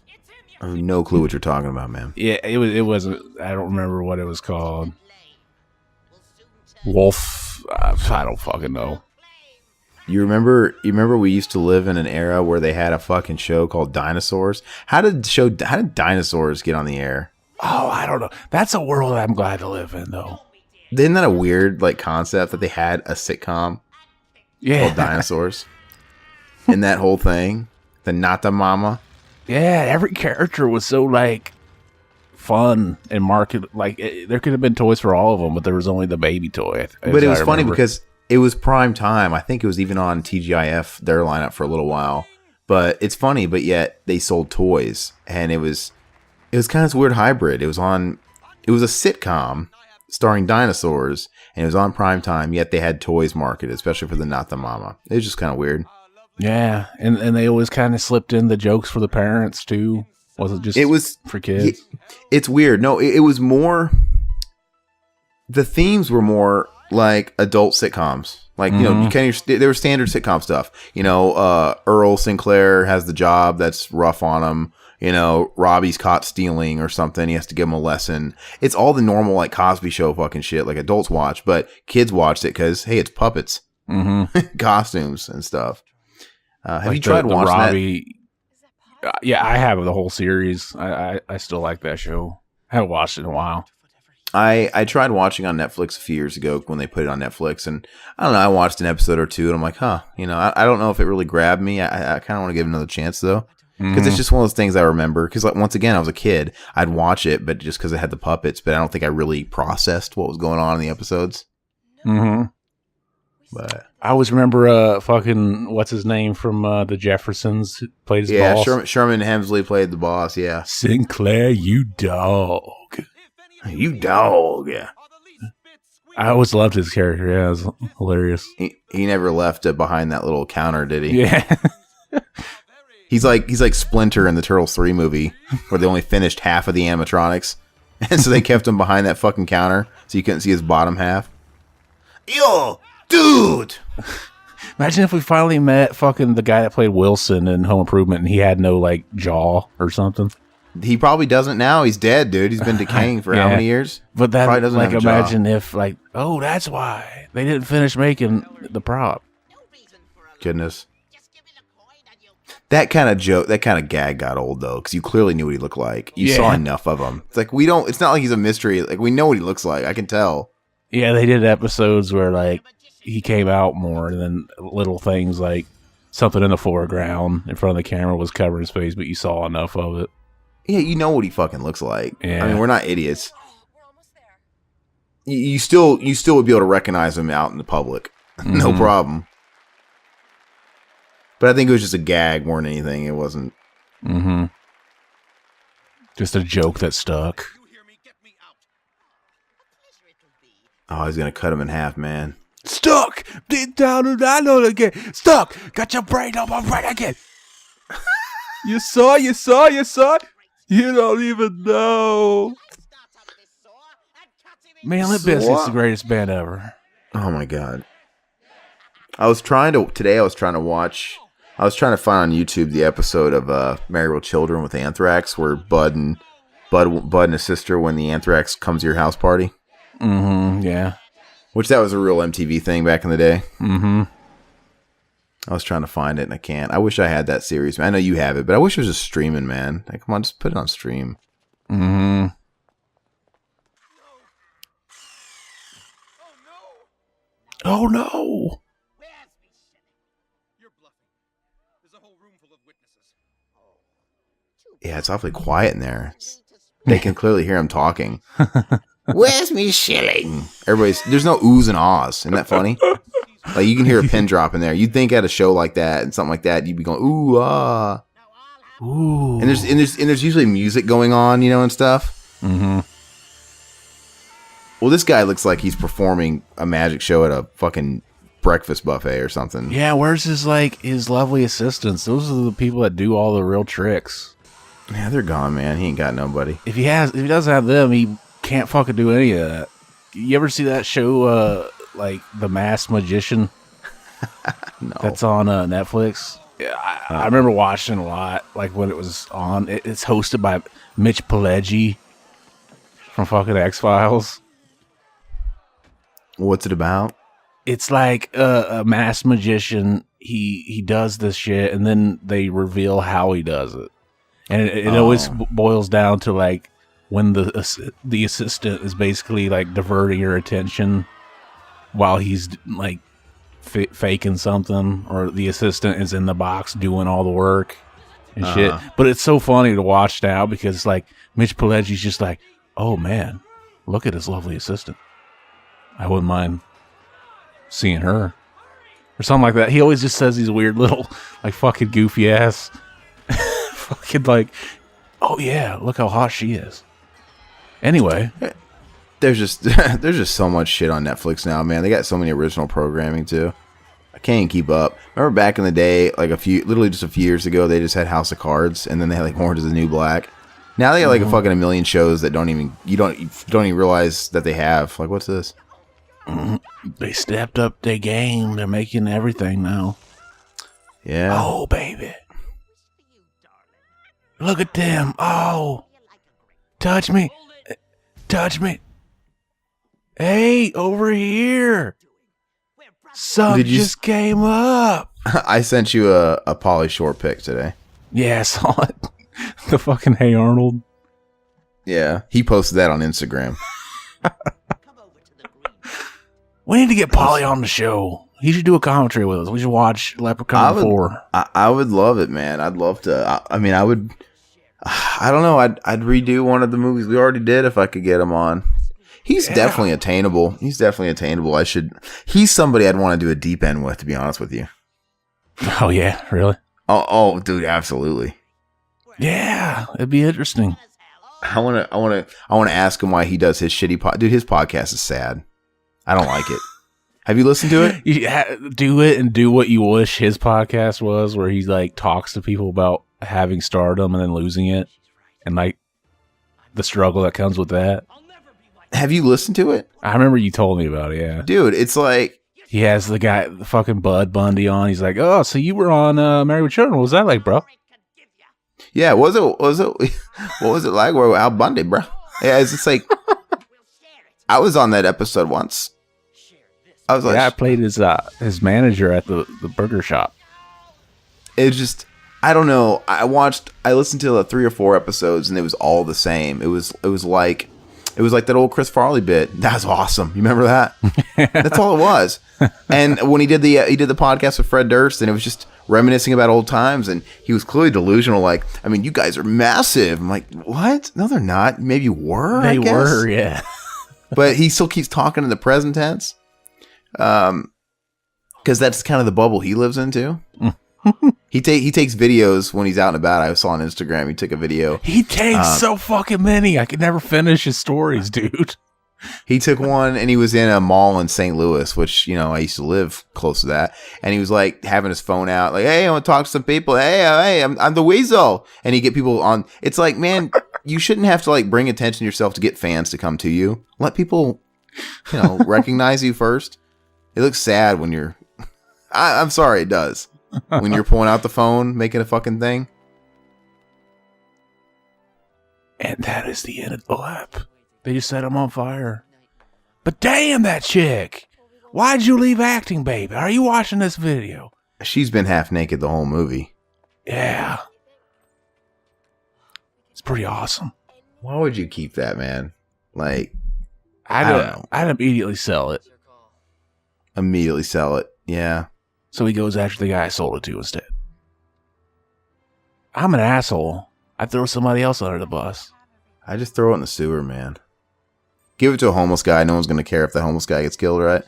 I have no clue what you're talking about, man. Yeah, it wasn't. I don't remember what it was called. Wolf. I don't fucking know. You remember we used to live in an era where they had a fucking show called Dinosaurs? How did Dinosaurs get on the air? Oh, I don't know. That's a world I'm glad to live in, though. Isn't that a weird like concept that they had a sitcom called Dinosaurs? And that whole thing, the Nata Mama. Yeah, every character was so like fun and market. Like there could have been toys for all of them, but there was only the baby toy. But it was funny because it was prime time. I think it was even on TGIF, their lineup, for a little while. But it's funny, but yet they sold toys, and it was kind of this weird hybrid. It was a sitcom starring dinosaurs, and it was on prime time, yet they had toys marketed, especially for the Not the Mama. It was just kind of weird. Yeah, and they always kind of slipped in the jokes for the parents too. Was it just It was for kids? It's weird. No, it was more. The themes were more like adult sitcoms. Like, you know, they were standard sitcom stuff. You know, Earl Sinclair has the job that's rough on him. You know, Robbie's caught stealing or something. He has to give him a lesson. It's all the normal, like, Cosby Show fucking shit, like adults watch, but kids watched it because, hey, it's puppets, costumes and stuff. Have like you tried the watching Robbie? Yeah, I have the whole series. I still like that show. I haven't watched it in a while. I tried watching on Netflix a few years ago when they put it on Netflix, and I don't know, I watched an episode or two, and I'm like, huh, you know, I don't know if it really grabbed me. I kind of want to give it another chance, though, because it's just one of those things I remember, because like, once again, I was a kid, I'd watch it, but just because it had the puppets, but I don't think I really processed what was going on in the episodes. But I always remember fucking, what's his name from the Jeffersons, who played his boss? Sherman Hemsley played the boss, yeah. Sinclair, you dog. You dog, yeah. I always loved his character. Yeah, it was hilarious. He never left behind that little counter, did he? Yeah. He's like Splinter in the Turtles 3 movie, where they only finished half of the animatronics, and so they kept him behind that fucking counter, so you couldn't see his bottom half. Yo, dude! Imagine if we finally met fucking the guy that played Wilson in Home Improvement, and he had no like jaw or something. He probably doesn't now. He's dead, dude. He's been decaying for how many years? But that, probably doesn't like, have a imagine jaw. if, like, oh, that's why they didn't finish making the prop. Goodness. That kind of joke, that kind of gag got old, though, because you clearly knew what he looked like. You saw enough of him. It's like, it's not like he's a mystery. Like, we know what he looks like. I can tell. Yeah, they did episodes where, like, he came out more than little things like something in the foreground in front of the camera was covering his face, but you saw enough of it. Yeah, you know what he fucking looks like. Yeah. I mean, we're not idiots. You still would be able to recognize him out in the public. No problem. But I think it was just a gag more than anything. It wasn't. Just a joke that stuck. Oh, he's going to cut him in half, man. Stuck! Deep down and I know again. Stuck! Got your brain on my brain again. You saw. You don't even know. Man, Limp Bizkit's the greatest band ever. Oh my god. I was trying to find on YouTube the episode of Merry Little Children with Anthrax, where Bud and his sister when the Anthrax comes to your house party. Yeah. Which that was a real MTV thing back in the day. I was trying to find it and I can't. I wish I had that series. I know you have it, but I wish it was just streaming, man. Like, come on, just put it on stream. Oh no! You're bluffing. There's a whole room full of witnesses. Yeah, it's awfully quiet in there. They can clearly hear him talking. Where's me shilling? There's no oohs and ahs. Isn't that funny? Like, you can hear a pin drop in there. You'd think at a show like that and something like that, you'd be going, ooh, ah. Ooh. And there's usually music going on, you know, and stuff. Well, this guy looks like he's performing a magic show at a fucking breakfast buffet or something. Yeah, where's his lovely assistants? Those are the people that do all the real tricks. Yeah, they're gone, man. He ain't got nobody. If he doesn't have them, he can't fucking do any of that. You ever see that show, like The Masked Magician? No. That's on Netflix. Yeah, I remember watching a lot, like when it was on. It's hosted by Mitch Pileggi from fucking X-Files. What's it about? It's like a masked magician. He does this shit, and then they reveal how he does it. And it always boils down to like when the assistant is basically like diverting your attention while he's like faking something, or the assistant is in the box doing all the work and shit. But it's so funny to watch now because like Mitch Pileggi's just like, oh man, look at his lovely assistant. I wouldn't mind seeing her or something like that. He always just says these weird little like fucking goofy ass fucking like, oh yeah, look how hot she is. Anyway, There's just so much shit on Netflix now, man. They got so many original programming too. I can't keep up. Remember back in the day, like literally just a few years ago, they just had House of Cards, and then they had like Orange is the New Black. Now they got like a million shows that you don't even realize that they have. Like, what's this? They stepped up their game. They're making everything now. Yeah. Oh, baby. Look at them. Oh. Touch me. Touch me. Hey, over here. Some just came up. I sent you a Polly Shore pic today. Yeah, I saw it. The fucking Hey Arnold. Yeah. He posted that on Instagram. We need to get Polly on the show. He should do a commentary with us. We should watch Leprechaun 4. I would love it, man. I'd love to. I mean, I would. I don't know. I'd redo one of the movies we already did if I could get him on. He's definitely attainable. He's somebody I'd want to do a deep end with, to be honest with you. Oh yeah, really? Oh, dude, absolutely. Yeah, it'd be interesting. I want to ask him why he does his shitty dude. His podcast is sad. I don't like it. Have you listened to it? Yeah, do it and do what you wish his podcast was, where he like talks to people about having stardom and then losing it, and like the struggle that comes with that. Have you listened to it? I remember you told me about it. Yeah, dude, it's like he has the fucking Bud Bundy on. He's like, oh, so you were on Married with Children? What was that like, bro? Yeah, what was it like? Where Al Bundy, bro? Yeah, it's just like I was on that episode once. I was like, I played his manager at the burger shop. It just, I don't know. I listened to 3 or 4 episodes, and it was all the same. It was like that old Chris Farley bit. That's awesome. You remember that? That's all it was. And when he did the podcast with Fred Durst, and it was just reminiscing about old times, and he was clearly delusional. Like, I mean, you guys are massive. I'm like, what? No, they're not. Maybe you were. They were, yeah. But he still keeps talking in the present tense. Because that's kind of the bubble he lives into. He takes videos when he's out and about. I saw on Instagram he took a video. He takes so fucking many. I could never finish his stories, dude. He took one and he was in a mall in St. Louis, which, you know, I used to live close to that. And he was like having his phone out, like, hey, I want to talk to some people. Hey, I'm the Weasel. And he get people on. It's like, man, you shouldn't have to like bring attention to yourself to get fans to come to you. Let people, you know, recognize you first. It looks sad when you're, I'm sorry, it does. When you're pulling out the phone, making a fucking thing. And that is the end of the lap. They just set him on fire. But damn that chick. Why'd you leave acting, baby? Are you watching this video? She's been half naked the whole movie. Yeah. It's pretty awesome. Why would you keep that, man? Like, I don't know. I'd immediately sell it. Immediately sell it. Yeah. So he goes after the guy I sold it to instead. I'm an asshole. I'd throw somebody else under the bus. I just throw it in the sewer, man. Give it to a homeless guy. No one's going to care if the homeless guy gets killed, right?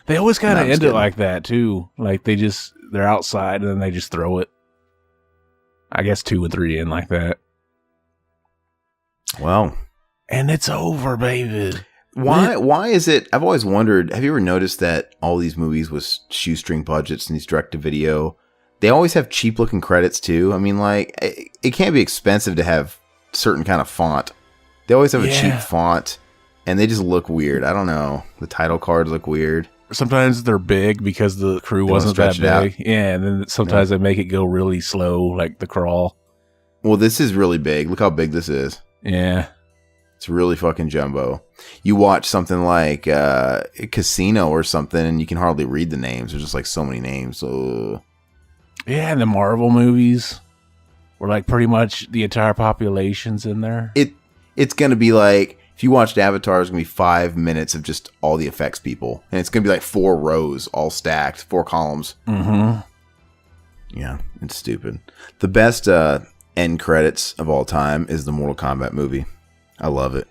They always kind of end it like that, too. Like, they're outside, and then they just throw it. I guess 2 and 3 in like that. Wow. And it's over, baby. Why is it? I've always wondered, have you ever noticed that all these movies with shoestring budgets and these direct-to-video, they always have cheap-looking credits, too? I mean, like, it can't be expensive to have certain kind of font. They always have a cheap font, and they just look weird. I don't know. The title cards look weird. Sometimes they're big because the crew wasn't that big. Yeah, and then sometimes they make it go really slow, like the crawl. Well, this is really big. Look how big this is. Yeah. It's really fucking jumbo. You watch something like Casino or something, and you can hardly read the names. There's just like so many names. So yeah, and the Marvel movies were like pretty much the entire population's in there. It's going to be like, if you watched Avatar, it's going to be 5 minutes of just all the effects people. And it's going to be like 4 rows all stacked, 4 columns. Mm-hmm. Yeah, it's stupid. The best end credits of all time is the Mortal Kombat movie. I love it.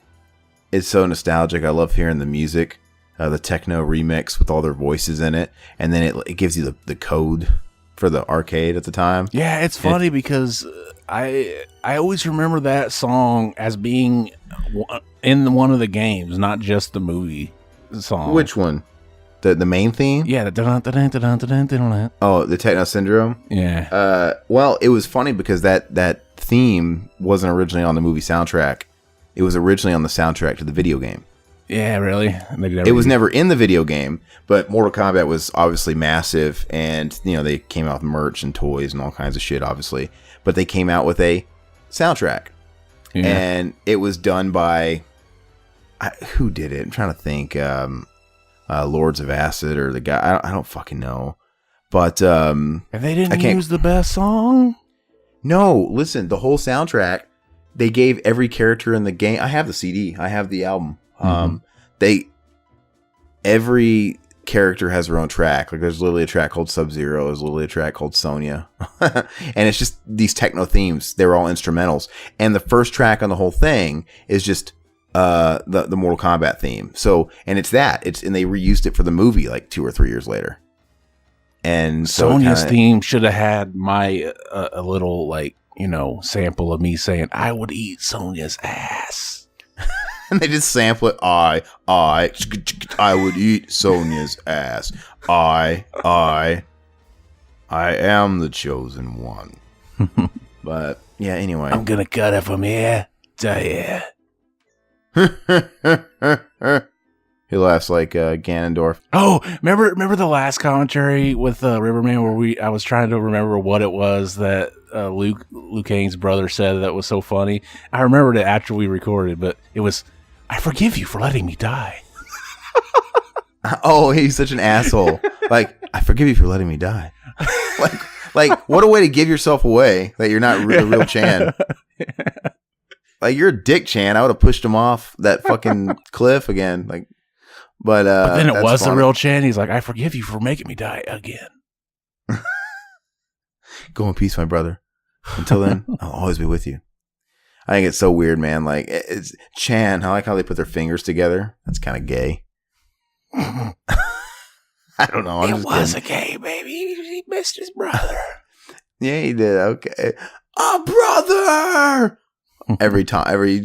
It's so nostalgic. I love hearing the music, the techno remix with all their voices in it. And then it gives you the code for the arcade at the time. Yeah, it's funny because I always remember that song as being in one of the games, not just the movie song. Which one? The main theme? Yeah, the dun-dun-dun-dun-dun-dun-dun-dun. Oh, the Techno Syndrome? Yeah. Well, it was funny because that theme wasn't originally on the movie soundtrack. It was originally on the soundtrack to the video game. Yeah, really? It was never in the video game, but Mortal Kombat was obviously massive, and they came out with merch and toys and all kinds of shit, obviously. But they came out with a soundtrack, and it was done by who did it? I'm trying to think. Lords of Acid or the guy. I don't fucking know. But and they didn't use the best song. No, listen, the whole soundtrack. They gave every character in the game. I have the CD. I have the album. Every character has their own track. Like there's literally a track called Sub-Zero. There's literally a track called Sonya. And it's just these techno themes. They're all instrumentals. And the first track on the whole thing is just the Mortal Kombat theme. So, and it's and they reused it for the movie like 2 or 3 years later. And so Sonya's theme should have had my a little like sample of me saying I would eat Sonya's ass. And they just sample it. I would eat Sonya's ass. I am the chosen one. But yeah, anyway, I'm gonna cut it from here to here. He laughs like Ganondorf. Oh, remember the last commentary with Riverman where I was trying to remember what it was that Liu Kang's brother said that was so funny. I remembered it after we recorded, but it was, "I forgive you for letting me die." Oh, he's such an asshole. Like, I forgive you for letting me die. like what a way to give yourself away that you're not the real Chan. Like, you're a dick, Chan. I would have pushed him off that fucking cliff again. Like, but then it was funny. The real Chan. He's like, "I forgive you for making me die again." Go in peace, my brother. Until then, I'll always be with you. I think it's so weird, man. Like, it's Chan. I like how they put their fingers together. That's kind of gay. I don't know. It was a gay baby. He missed his brother. Yeah, he did. Okay. A brother! Every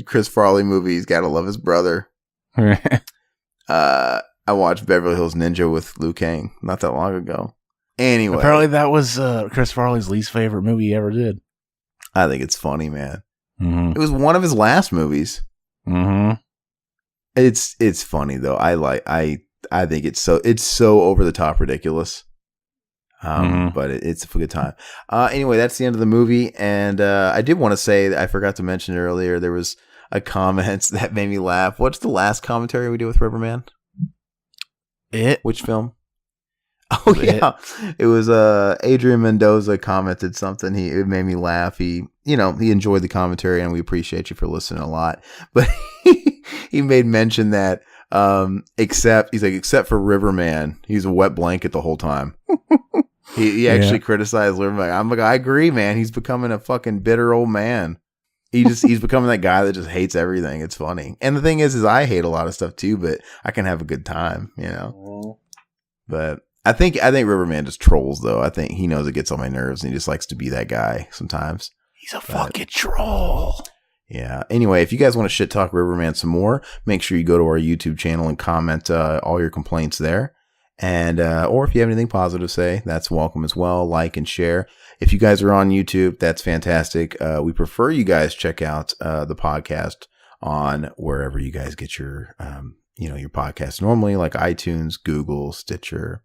Chris Farley movie, he's got to love his brother. I watched Beverly Hills Ninja with Liu Kang not that long ago. Anyway. Apparently that was Chris Farley's least favorite movie he ever did. I think it's funny, man. Mm-hmm. It was one of his last movies. Mm-hmm. It's funny though. I think it's so over the top ridiculous. But it's a good time. Anyway, that's the end of the movie. And I did want to say, I forgot to mention earlier, there was a comment that made me laugh. What's the last commentary we did with Riverman? Which film? Oh, yeah. It was Adrian Mendoza commented something. It made me laugh. He enjoyed the commentary, and we appreciate you for listening a lot. But he made mention that except for Riverman, he's a wet blanket the whole time. He actually criticized Riverman. I agree, man. He's becoming a fucking bitter old man. He's becoming that guy that just hates everything. It's funny. And the thing is I hate a lot of stuff too, but I can have a good time, But I think Riverman just trolls though. I think he knows it gets on my nerves and he just likes to be that guy sometimes. He's a fucking troll. Yeah. Anyway, if you guys want to shit talk Riverman some more, make sure you go to our YouTube channel and comment all your complaints there. And or if you have anything positive to say, that's welcome as well. Like and share. If you guys are on YouTube, that's fantastic. We prefer you guys check out the podcast on wherever you guys get your your podcast normally, like iTunes, Google, Stitcher,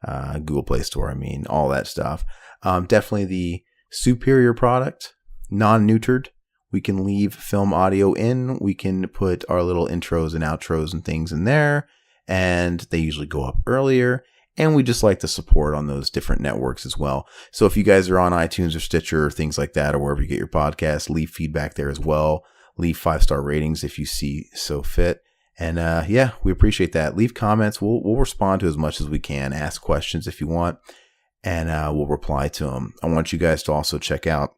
Google Play Store. I mean, all that stuff. Definitely the superior product, non-neutered. We can leave film audio in. We can put our little intros and outros and things in there. And they usually go up earlier. And we just like to support on those different networks as well. So if you guys are on iTunes or Stitcher or things like that, or wherever you get your podcasts, leave feedback there as well. Leave 5-star ratings if you see so fit. And we appreciate that. Leave comments. We'll respond to as much as we can. Ask questions if you want. And we'll reply to them. I want you guys to also check out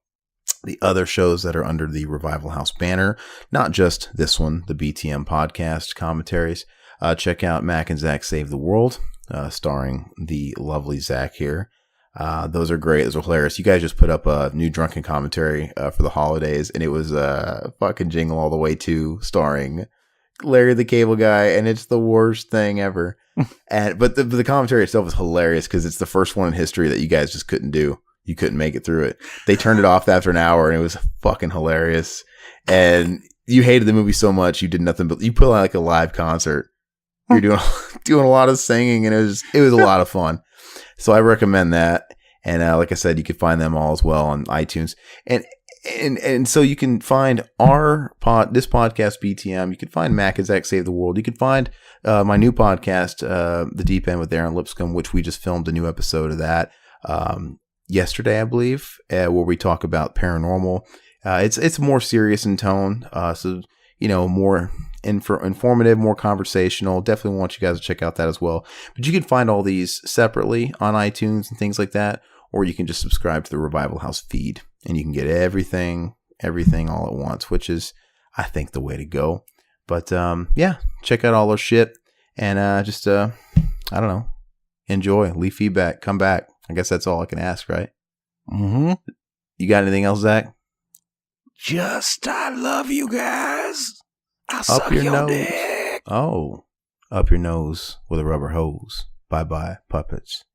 the other shows that are under the Revival House banner. Not just this one, the BTM podcast commentaries. Check out Mac and Zach Save the World, starring the lovely Zach here. Those are great. Those are hilarious. You guys just put up a new drunken commentary for the holidays, and it was fucking Jingle All the Way 2, starring Larry the Cable Guy, and it's the worst thing ever. But the commentary itself is hilarious because it's the first one in history that you guys just couldn't do. You couldn't make it through it. They turned it off after an hour, and it was fucking hilarious. And you hated the movie so much, you did nothing but you put on like a live concert. You're doing a lot of singing, and it was a lot of fun. So I recommend that. And like I said, you can find them all as well on iTunes. And so you can find this podcast, BTM. You can find Mac and Zach Save the World. You can find my new podcast, The Deep End with Aaron Lipscomb, which we just filmed a new episode of that yesterday, I believe, where we talk about paranormal. It's more serious in tone, so more informative, more conversational. Definitely want you guys to check out that as well. But you can find all these separately on iTunes and things like that, or you can just subscribe to the Revival House feed, and you can get everything all at once, which is, I think, the way to go. But yeah, check out all our shit, and just I don't know, enjoy, leave feedback, come back. I guess that's all I can ask, right? Mm-hmm. You got anything else, Zach? Just, I love you guys. I'll Up suck your your nose. dick. Oh, up your nose with a rubber hose. Bye-bye, puppets.